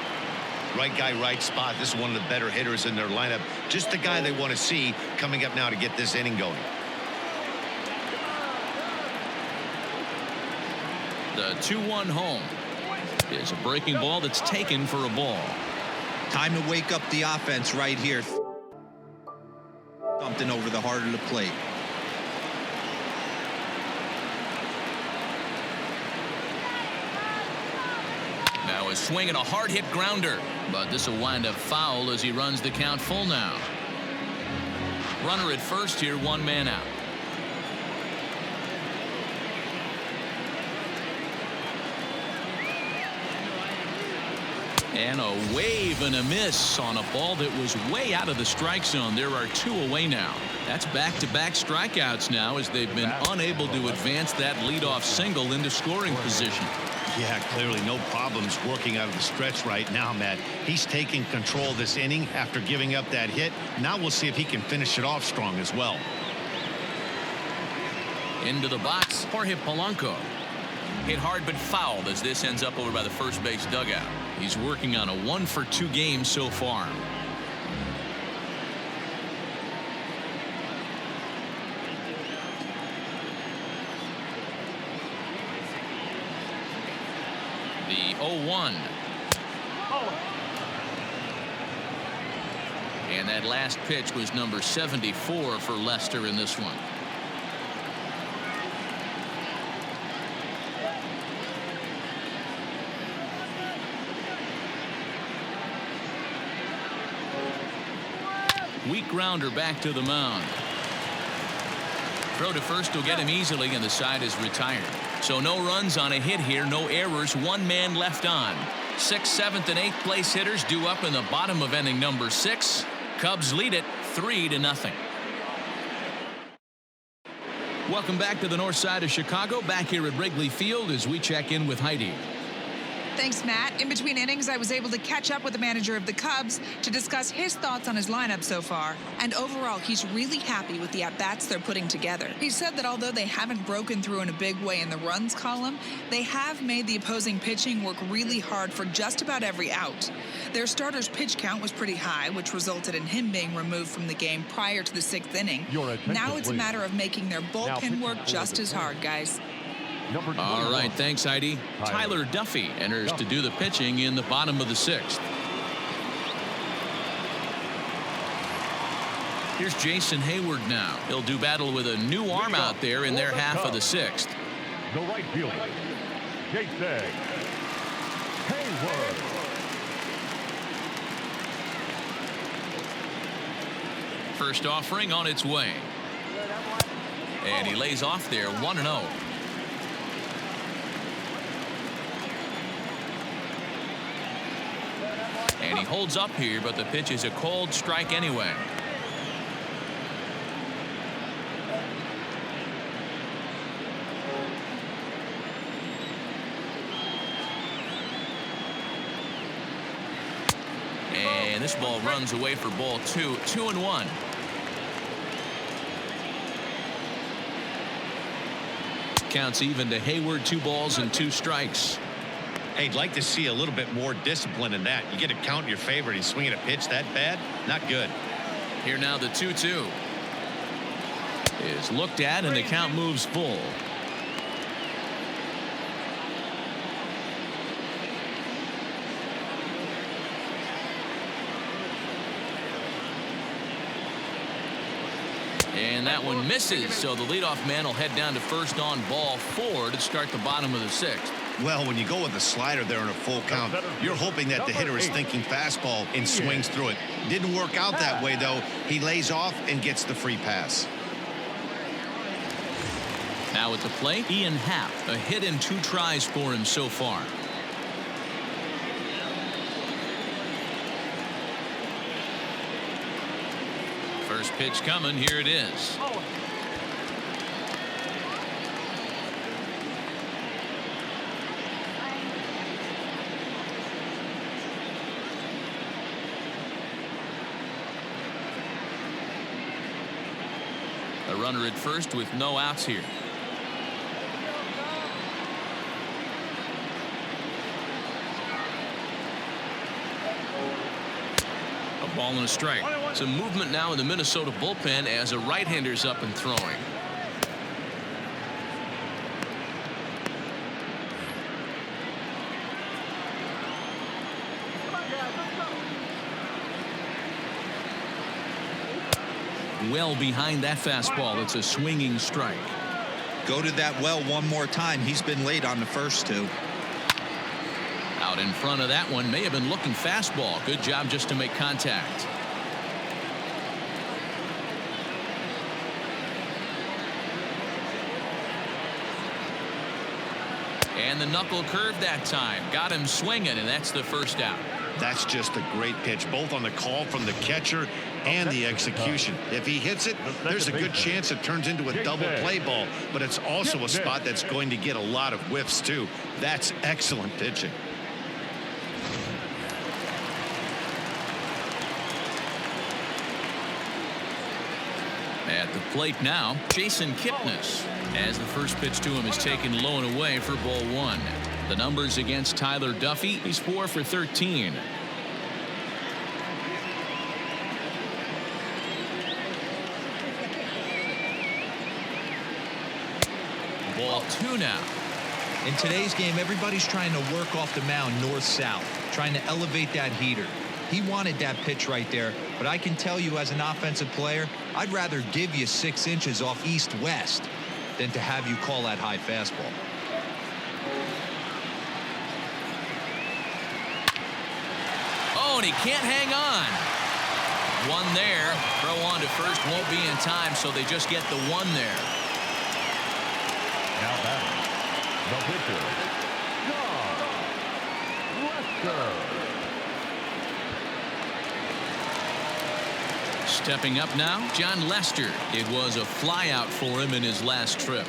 Right guy, right spot. This is one of the better hitters in their lineup. Just the guy they want to see coming up now to get this inning going. The 2-1 home is a breaking ball that's taken for a ball. Time to wake up the offense right here. Something over the heart of the plate. Now a swing and a hard hit grounder, but this will wind up foul as he runs the count full now. Runner at first here, 1 man out. And a wave and a miss on a ball that was way out of the strike zone. There are 2 away now. That's back-to-back strikeouts now as they've been unable to advance that leadoff single into scoring position. Yeah, clearly no problems working out of the stretch right now, Matt. He's taking control of this inning after giving up that hit. Now we'll see if he can finish it off strong as well. Into the box, Jorge Polanco. Hit hard but fouled as this ends up over by the first base dugout. He's working on a 1 for 2 game so far. The 0-1. And that last pitch was number 74 for Lester in this one. Weak grounder back to the mound. Throw to first will get him easily, and the side is retired. So no runs on a hit here, no errors, 1 man left on. 6th, 7th, and 8th place hitters due up in the bottom of inning number 6. Cubs lead it 3-0. Welcome back to the north side of Chicago, back here at Wrigley Field as we check in with Heidi. Thanks, Matt. In between innings, I was able to catch up with the manager of the Cubs to discuss his thoughts on his lineup so far. And overall, he's really happy with the at-bats they're putting together. He said that although they haven't broken through in a big way in the runs column, they have made the opposing pitching work really hard for just about every out. Their starter's pitch count was pretty high, which resulted in him being removed from the game prior to the 6th inning. Now it's a matter of making their bullpen work just as hard, guys. All right, thanks, Heidi. Tyler Duffy enters to do the pitching in the bottom of the 6th. Here's Jason Hayward now. He'll do battle with a new arm out there in their half of the 6th. The right fielder, Jason Hayward. First offering on its way. And he lays off there, 1-0. And he holds up here, but the pitch is a cold strike anyway. And this ball runs away for ball 2. 2-1. Counts even to Hayward. 2 balls and 2 strikes. Hey, I'd like to see a little bit more discipline in that. You get a count in your favor and he's swinging a pitch that bad. Not good. Here now the 2-2 is looked at and the count moves full. And that one misses, so the leadoff man will head down to first on ball 4 to start the bottom of the 6th. Well, when you go with the slider there in a full count, you're hoping that the hitter is thinking fastball and swings through it. Didn't work out that way, though. He lays off and gets the free pass. Now at the plate, Ian Happ. A hit in 2 tries for him so far. First pitch coming. Here it is. A runner at first with no outs here. A ball and a strike. Some movement now in the Minnesota bullpen as a right-hander's up and throwing. Well behind that fastball. It's a swinging strike. Go to that well one more time. He's been late on the first 2. Out in front of that one. May have been looking fastball. Good job just to make contact. And the knuckle curve that time. Got him swinging, and that's the first out. That's just a great pitch, both on the call from the catcher and the execution. If he hits it, there's a good chance it turns into a double play ball, but it's also a spot that's going to get a lot of whiffs, too. That's excellent pitching. At the plate now, Jason Kipnis, as the first pitch to him is taken low and away for ball 1. The numbers against Tyler Duffy, he's 4 for 13. Ball 2 now. In today's game, everybody's trying to work off the mound north-south, trying to elevate that heater. He wanted that pitch right there, but I can tell you as an offensive player, I'd rather give you 6 inches off east-west than to have you call that high fastball. Oh, and he can't hang on. One there. Throw on to first won't be in time, so they just get the 1 there. Now batting, the pitcher, John Lester. Stepping up now, John Lester. It was a flyout for him in his last trip.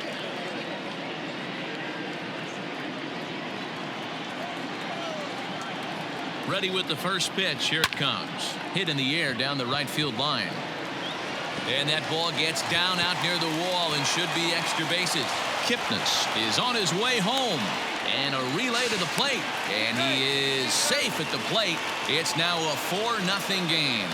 Ready with the first pitch. Here it comes. Hit in the air down the right field line. And that ball gets down out near the wall and should be extra bases. Kipnis is on his way home. And a relay to the plate. And he is safe at the plate. It's now a 4-0 game.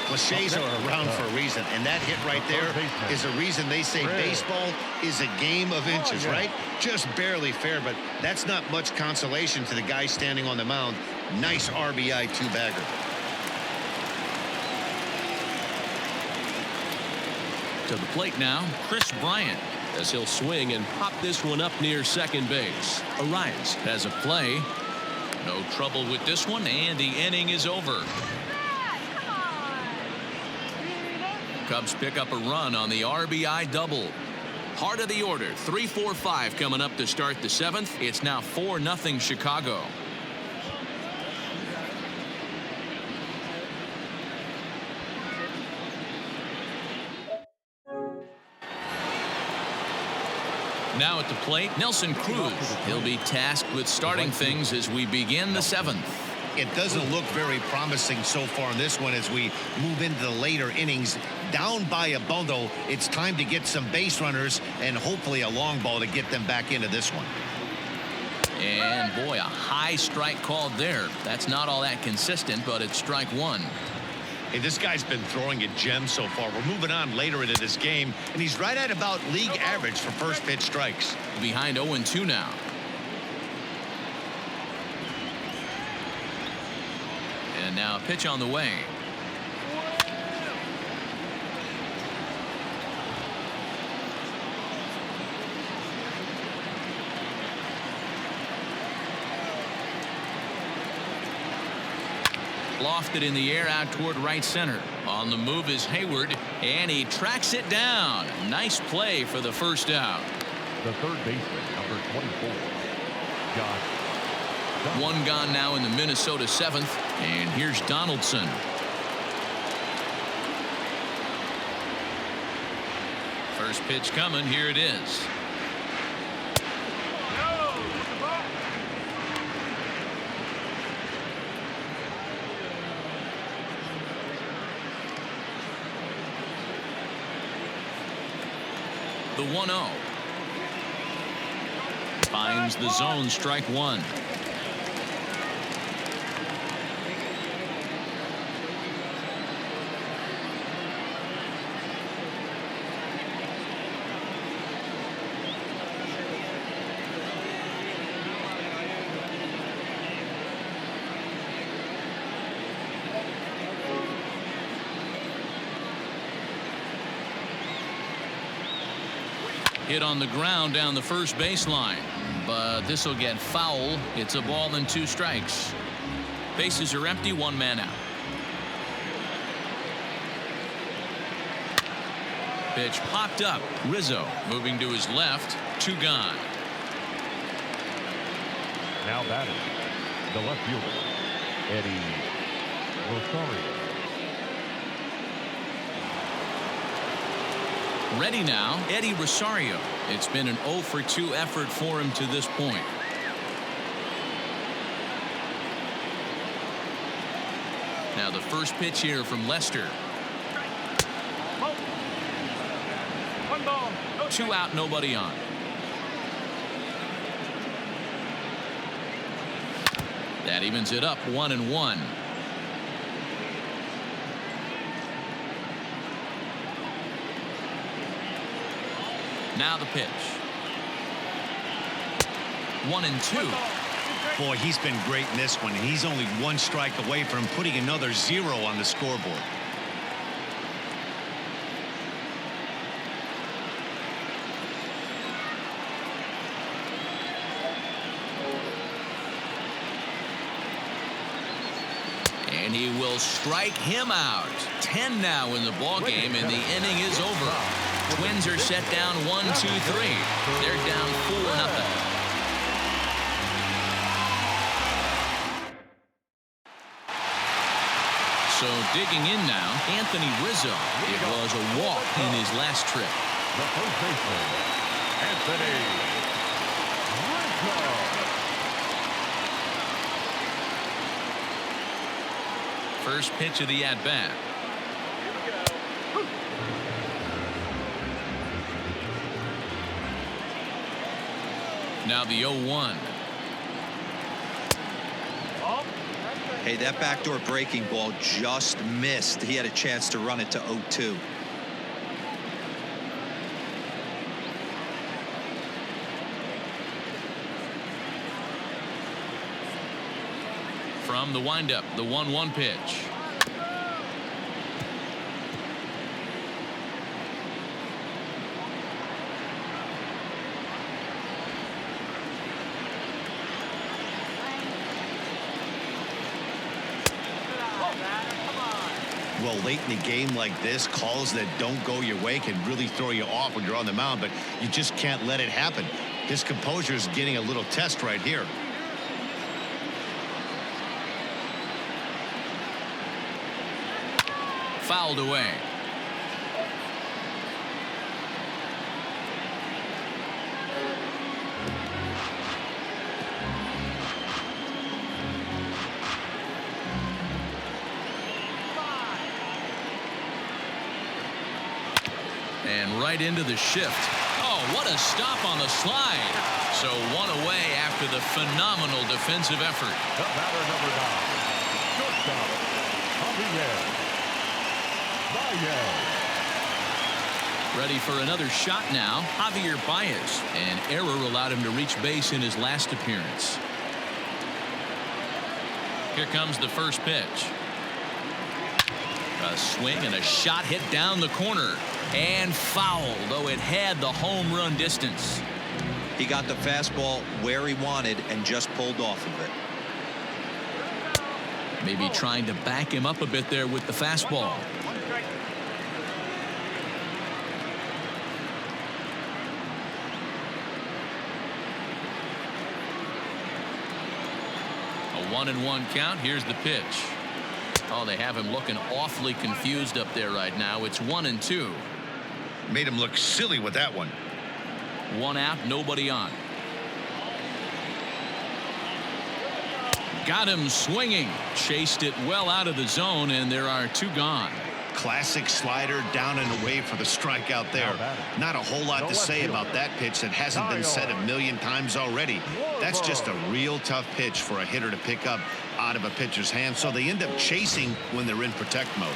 Cliches are around for a reason, and that hit right there is a reason they say baseball is a game of inches, right? Just barely fair, but that's not much consolation to the guy standing on the mound. Nice RBI 2-bagger. To the plate now, Chris Bryant, as he'll swing and pop this one up near second base. Arias has a play. No trouble with this one, and the inning is over. Cubs pick up a run on the RBI double. Heart of the order, 3-4-5 coming up to start the 7th. It's now 4-0 Chicago. Now at the plate, Nelson Cruz. He'll be tasked with starting things as we begin the 7th. It doesn't look very promising so far in this one as we move into the later innings. Down by a bundle, it's time to get some base runners and hopefully a long ball to get them back into this one. And boy, a high strike called there. That's not all that consistent, but it's strike one. Hey, this guy's been throwing a gem so far. We're moving on later into this game, and he's right at about league average for first pitch strikes. Behind 0-2 now. And now a pitch on the way. Lofted in the air out toward right center. On the move is Hayward, and he tracks it down. Nice play for the first out. The third baseman, number 24, Josh. One gone now in the Minnesota 7th, and here's Donaldson. First pitch coming. Here it is. The 1-0. Finds the zone, strike one. Hit on the ground down the first baseline, but this will get foul. It's a ball and 2 strikes. Bases are empty, 1 man out. Pitch popped up. Rizzo moving to his left. 2 gone. Now batting, the left fielder, Eddie Rosario. Ready now, Eddie Rosario. It's been an 0-for-2 effort for him to this point. Now the first pitch here from Lester. 1 ball. 2 out, nobody on. That evens it up, 1-1. Now the pitch. 1-2. Boy, he's been great in this one, and he's only 1 strike away from putting another 0 on the scoreboard. And he will strike him out. 10 now in the ball game, and the inning is over. Twins are set down 1-2-3. They're down 4-0. So digging in now, Anthony Rizzo. It was a walk in his last trip. The first baseman, Anthony Rizzo. First pitch of the at-bat. Now the 0-1. Hey, that backdoor breaking ball just missed. He had a chance to run it to 0-2. From the windup, the 1-1 pitch. Well, late in the game like this, calls that don't go your way can really throw you off when you're on the mound, but you just can't let it happen. His composure is getting a little test right here. Fouled away. And right into the shift. Oh, what a stop on the slide. So one away after the phenomenal defensive effort. The batter number 9. Shortstop, Javier. Ready for another shot now. Javier Baez. An error allowed him to reach base in his last appearance. Here comes the first pitch. A swing and a shot hit down the corner. And foul, though it had the home run distance. He got the fastball where he wanted and just pulled off of it. Maybe trying to back him up a bit there with the fastball. A 1-1 count. Here's the pitch. Oh, they have him looking awfully confused up there right now. It's 1-2. Made him look silly with that one. One out, nobody on. Got him swinging. Chased it well out of the zone, and there are 2 gone. Classic slider down and away for the strikeout there. Not a whole lot to say about that pitch that hasn't been said a million times already. That's just a real tough pitch for a hitter to pick up out of a pitcher's hand, so they end up chasing when they're in protect mode.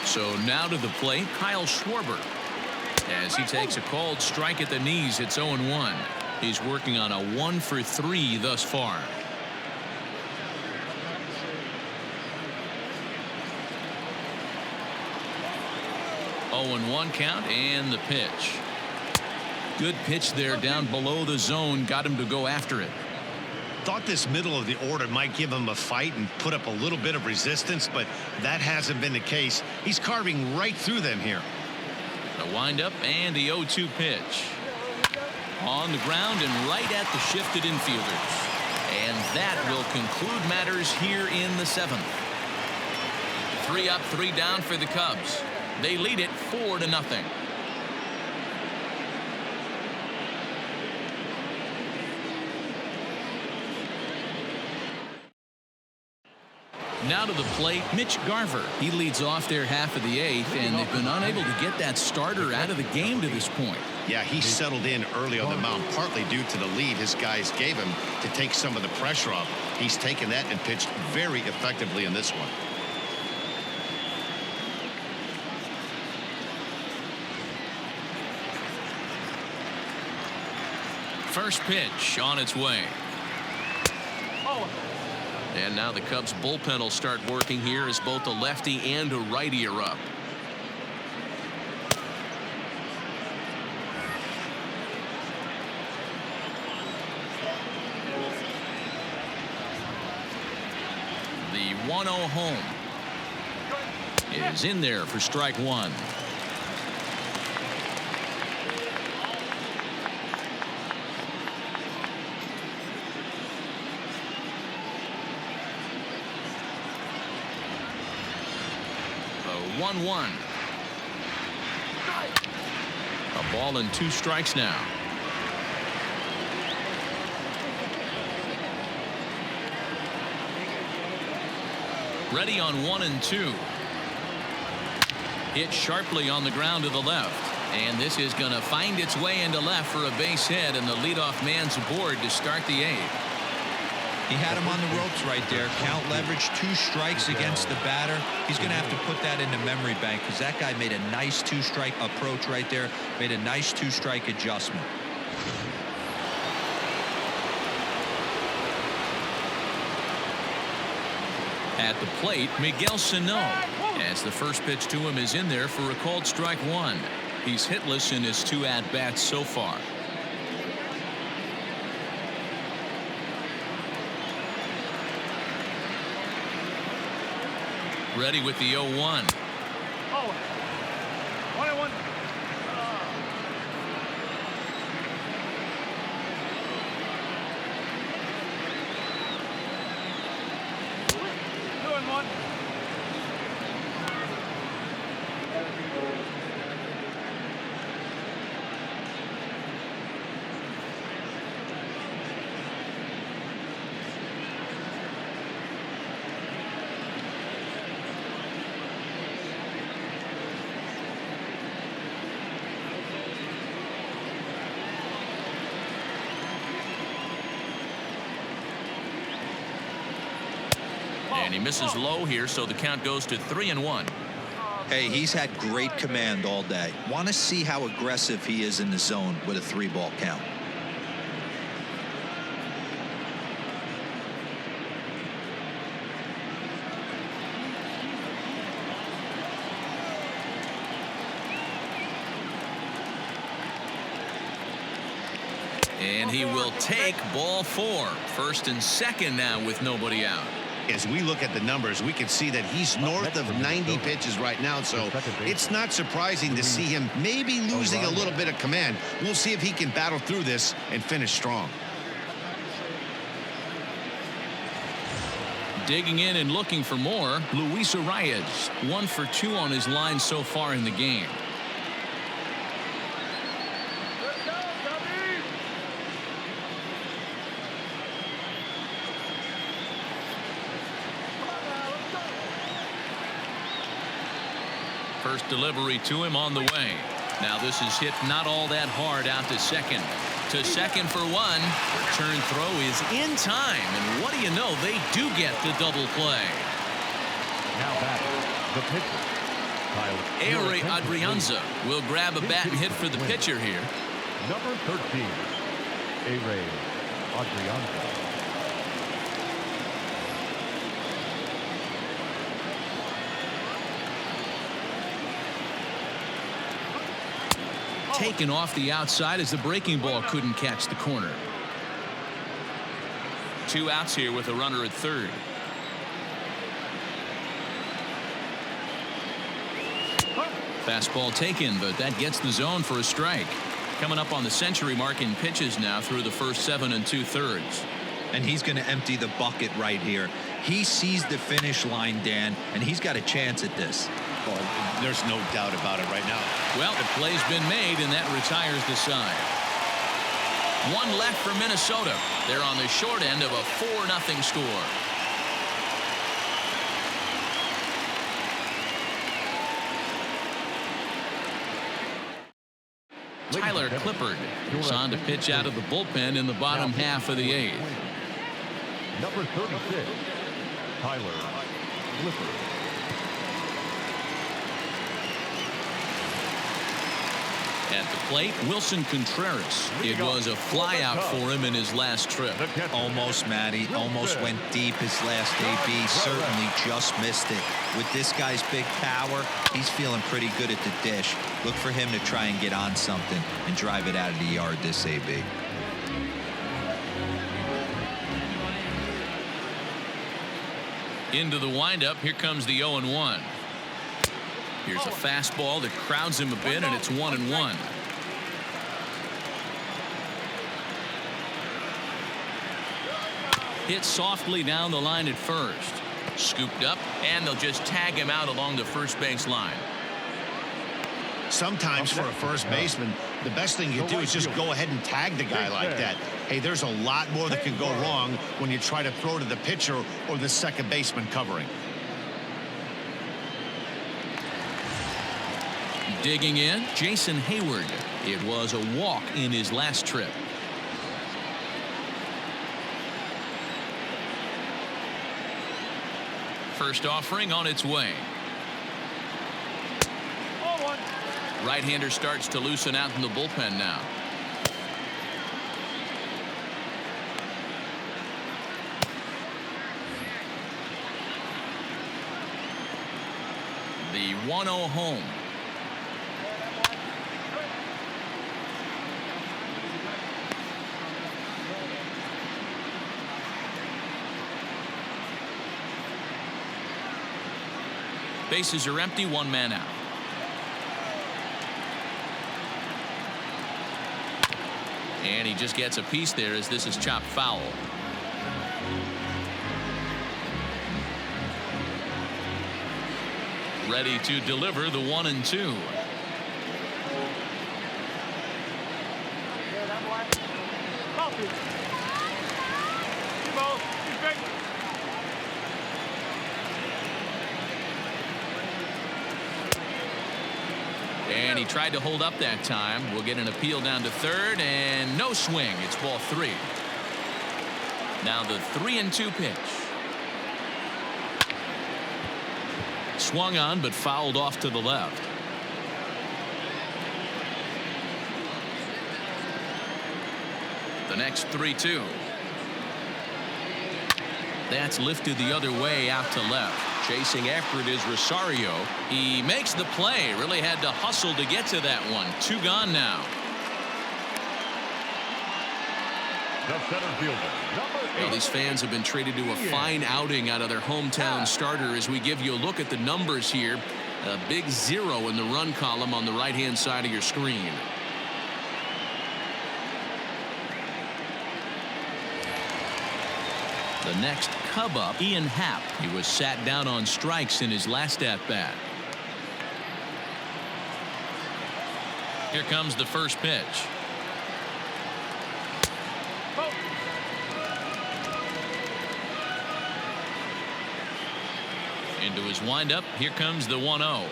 So now to the plate, Kyle Schwarber. As he takes a called strike at the knees, it's 0-1. He's working on a 1 for 3 thus far. Oh, 1 count and the pitch. Good pitch there down below the zone. Got him to go after it. Thought this middle of the order might give him a fight and put up a little bit of resistance, but that hasn't been the case. He's carving right through them here. The windup and the 0-2 pitch. On the ground and right at the shifted infielders. And that will conclude matters here in the 7th. 3 up, 3 down for the Cubs. They lead it 4-0. Now to the plate, Mitch Garver. He leads off their half of the 8th, and they've been unable to get that starter out of the game to this point. Yeah, he settled in early on the mound, partly due to the lead his guys gave him to take some of the pressure off. He's taken that and pitched very effectively in this one. First pitch on its way. And now the Cubs bullpen will start working here as both a lefty and a righty are up. The 1-0 home is in there for strike 1. A 1-1. A ball and 2 strikes now. Ready on 1 and 2. Hit sharply on the ground to the left. And this is going to find its way into left for a base hit, and the leadoff man's aboard to start the 8th. He had him on the ropes right there. Count leverage, 2 strikes against the batter. He's going to have to put that into memory bank because that guy made a nice 2-strike approach right there. Made a nice 2-strike adjustment. At the plate, Miguel Sano, as the first pitch to him is in there for a called strike 1. He's hitless in his 2 at-bats so far. Ready with the 0-1. Oh, 1-1. And he misses low here, so the count goes to 3-1. Hey, he's had great command all day. Want to see how aggressive he is in the zone with a 3-ball count. And he will take ball 4. First and second now with nobody out. As we look at the numbers, we can see that he's north of 90 pitches right now, so it's not surprising to see him maybe losing a little bit of command. We'll see if he can battle through this and finish strong. Digging in and looking for more, Luis Arias, 1 for 2 on his line so far in the game. First delivery to him on the way. Now this is hit not all that hard out to second. To second for 1. Return throw is in time. And what do you know? They do get the double play. Now back, the pitcher, Eury Adrianza will grab a bat and hit for the pitcher here. Number 13, Eury Adrianza. Taken off the outside as the breaking ball couldn't catch the corner. 2 outs here with a runner at third. Fastball taken, but that gets the zone for a strike. Coming up on the century mark in pitches now through the first 7 2/3. And he's going to empty the bucket right here. He sees the finish line, Dan, and he's got a chance at this. Oh, there's no doubt about it right now. Well, the play's been made, and that retires the side. 1 left for Minnesota. They're on the short end of a 4-0 score. Tyler Clippard is on to pitch out of the bullpen in the bottom half of the 8th. Number 36, Tyler Clippard. At the plate, Wilson Contreras. It was a flyout for him in his last trip. Almost, Matty. Almost went deep his last AB. Certainly just missed it. With this guy's big power, he's feeling pretty good at the dish. Look for him to try and get on something and drive it out of the yard this AB. Into the windup. Here comes the 0-1. Here's a fastball that crowds him a bit, and it's 1-1. Hit softly down the line at first. Scooped up, and they'll just tag him out along the first base line. Sometimes for a first baseman, the best thing you do is just go ahead and tag the guy like that. Hey, there's a lot more that can go wrong when you try to throw to the pitcher or the second baseman covering. Digging in, Jason Hayward. It was a walk in his last trip. First offering on its way. Right-hander starts to loosen out in the bullpen now. The 1-0 home. Bases are empty, 1 man out. And he just gets a piece there as this is chopped foul. Ready to deliver the 1-2. And he tried to hold up that time. We'll get an appeal down to third, and no swing. It's ball 3. Now the 3-2 pitch. swung on but fouled off to the left. The next 3-2. That's lifted the other way out to left. Chasing after it is Rosario. He makes the play. Really had to hustle to get to that one. 2 gone now. The center fielder, number 8. Well, these fans have been treated to a fine outing out of their hometown starter as we give you a look at the numbers here. A big 0 in the run column on the right-hand side of your screen. The next Cub up, Ian Happ. He was sat down on strikes in his last at-bat. Here comes the first pitch. Into his windup. Here comes the 1-0.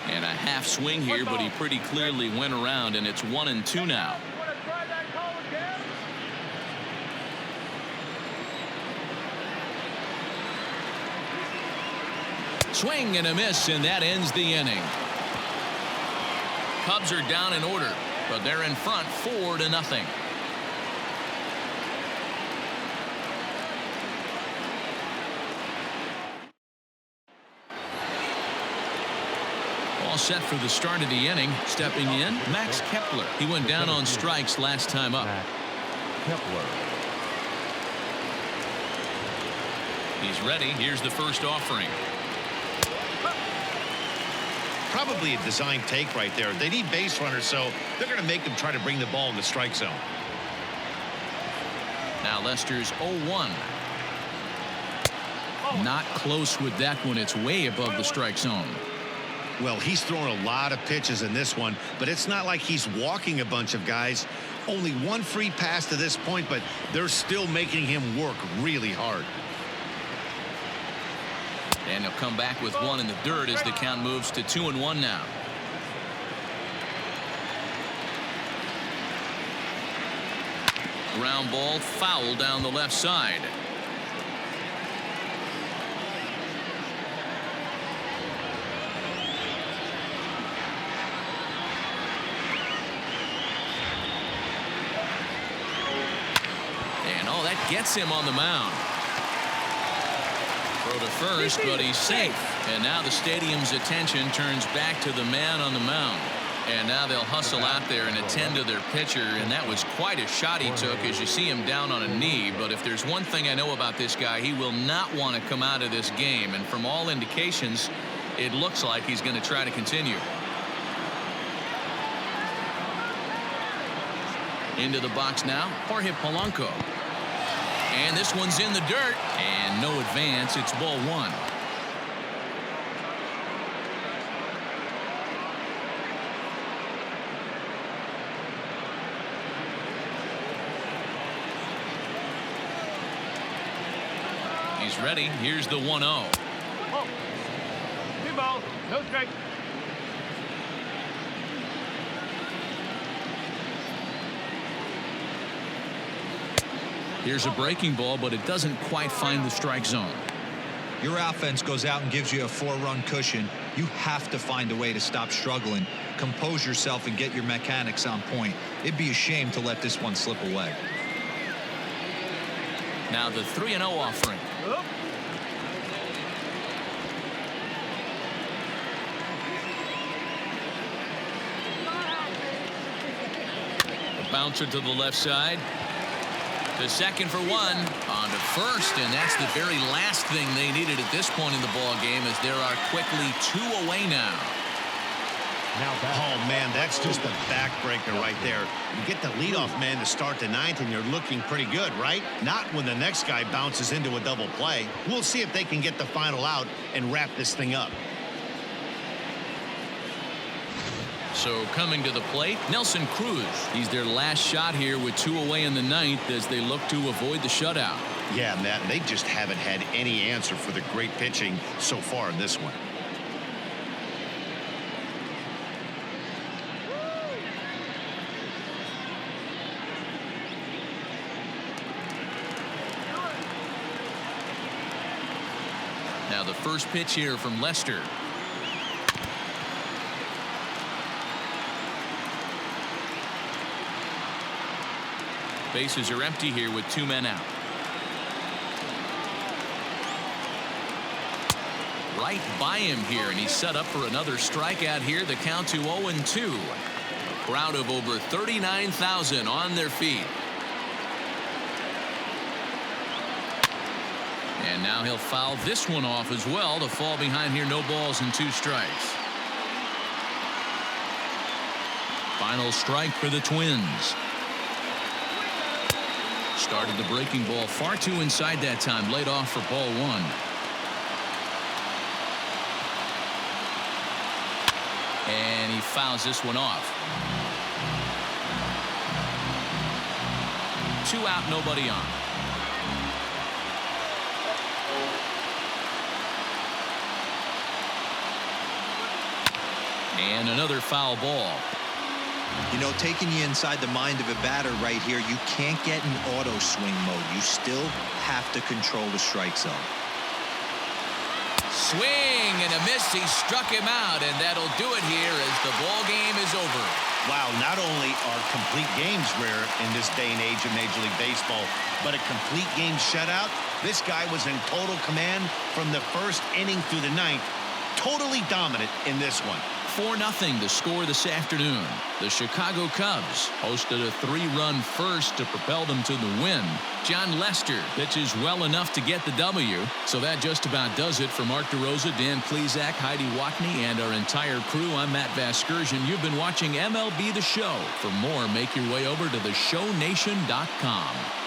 And a half swing here, but he pretty clearly went around, and it's 1-2 now. Swing and a miss, and that ends the inning. Cubs are down in order, but they're in front 4-0. All set for the start of the inning. Stepping in, Max Kepler. He went down on strikes last time up. Kepler. He's ready. Here's the first offering. Probably a design take right there. They need base runners, so they're going to make them try to bring the ball in the strike zone. Now Lester's 0-1. Not close with that one. It's way above the strike zone. Well, he's thrown a lot of pitches in this one, but it's not like he's walking a bunch of guys. Only one free pass to this point, but they're still making him work really hard. And he'll come back with one in the dirt as the count moves to 2-1 now. Ground ball, foul down the left side. And oh, that gets him on the mound. Throw to first, but he's safe. And now the stadium's attention turns back to the man on the mound. And now they'll hustle out there and attend to their pitcher. And that was quite a shot he took as you see him down on a knee. But if there's one thing I know about this guy, he will not want to come out of this game. And from all indications, it looks like he's going to try to continue. Into the box now, Jorge Polanco. And this one's in the dirt. And no advance. It's ball 1. He's ready. Here's the 1-0. Oh. 2 balls, no strike. Here's a breaking ball, but it doesn't quite find the strike zone. Your offense goes out and gives you a 4-run cushion. You have to find a way to stop struggling, compose yourself, and get your mechanics on point. It'd be a shame to let this one slip away. Now the 3-0 offering. A bouncer to the left side. To second for 1. On to first, and that's the very last thing they needed at this point in the ball game, as there are quickly 2 away now. Oh, man, that's just a backbreaker right there. You get the leadoff man to start the 9th, and you're looking pretty good, right? Not when the next guy bounces into a double play. We'll see if they can get the final out and wrap this thing up. So coming to the plate, Nelson Cruz. He's their last shot here with 2 away in the 9th as they look to avoid the shutout. Yeah, Matt, they just haven't had any answer for the great pitching so far in this one. Now the first pitch here from Lester. Bases are empty here with 2 men out. Right by him here, and he's set up for another strikeout here. The count to 0-2. A crowd of over 39,000 on their feet. And now he'll foul this one off as well to fall behind here. No balls and 2 strikes. Final strike for the Twins. Started the breaking ball far too inside that time. Laid off for ball 1. And he fouls this one off. 2 out, nobody on. And another foul ball. You know, taking you inside the mind of a batter right here, you can't get in auto swing mode. You still have to control the strike zone. Swing and a miss. He struck him out, and that'll do it here as the ball game is over. Wow, not only are complete games rare in this day and age of Major League Baseball, but a complete game shutout. This guy was in total command from the first inning through the 9th. Totally dominant in this one. 4-0 the score this afternoon. The Chicago Cubs hosted a 3-run first to propel them to the win. John Lester pitches well enough to get the W. So that just about does it for Mark DeRosa, Dan Plesac, Heidi Watney, and our entire crew. I'm Matt Vasgersian. You've been watching MLB The Show. For more, make your way over to theshownation.com.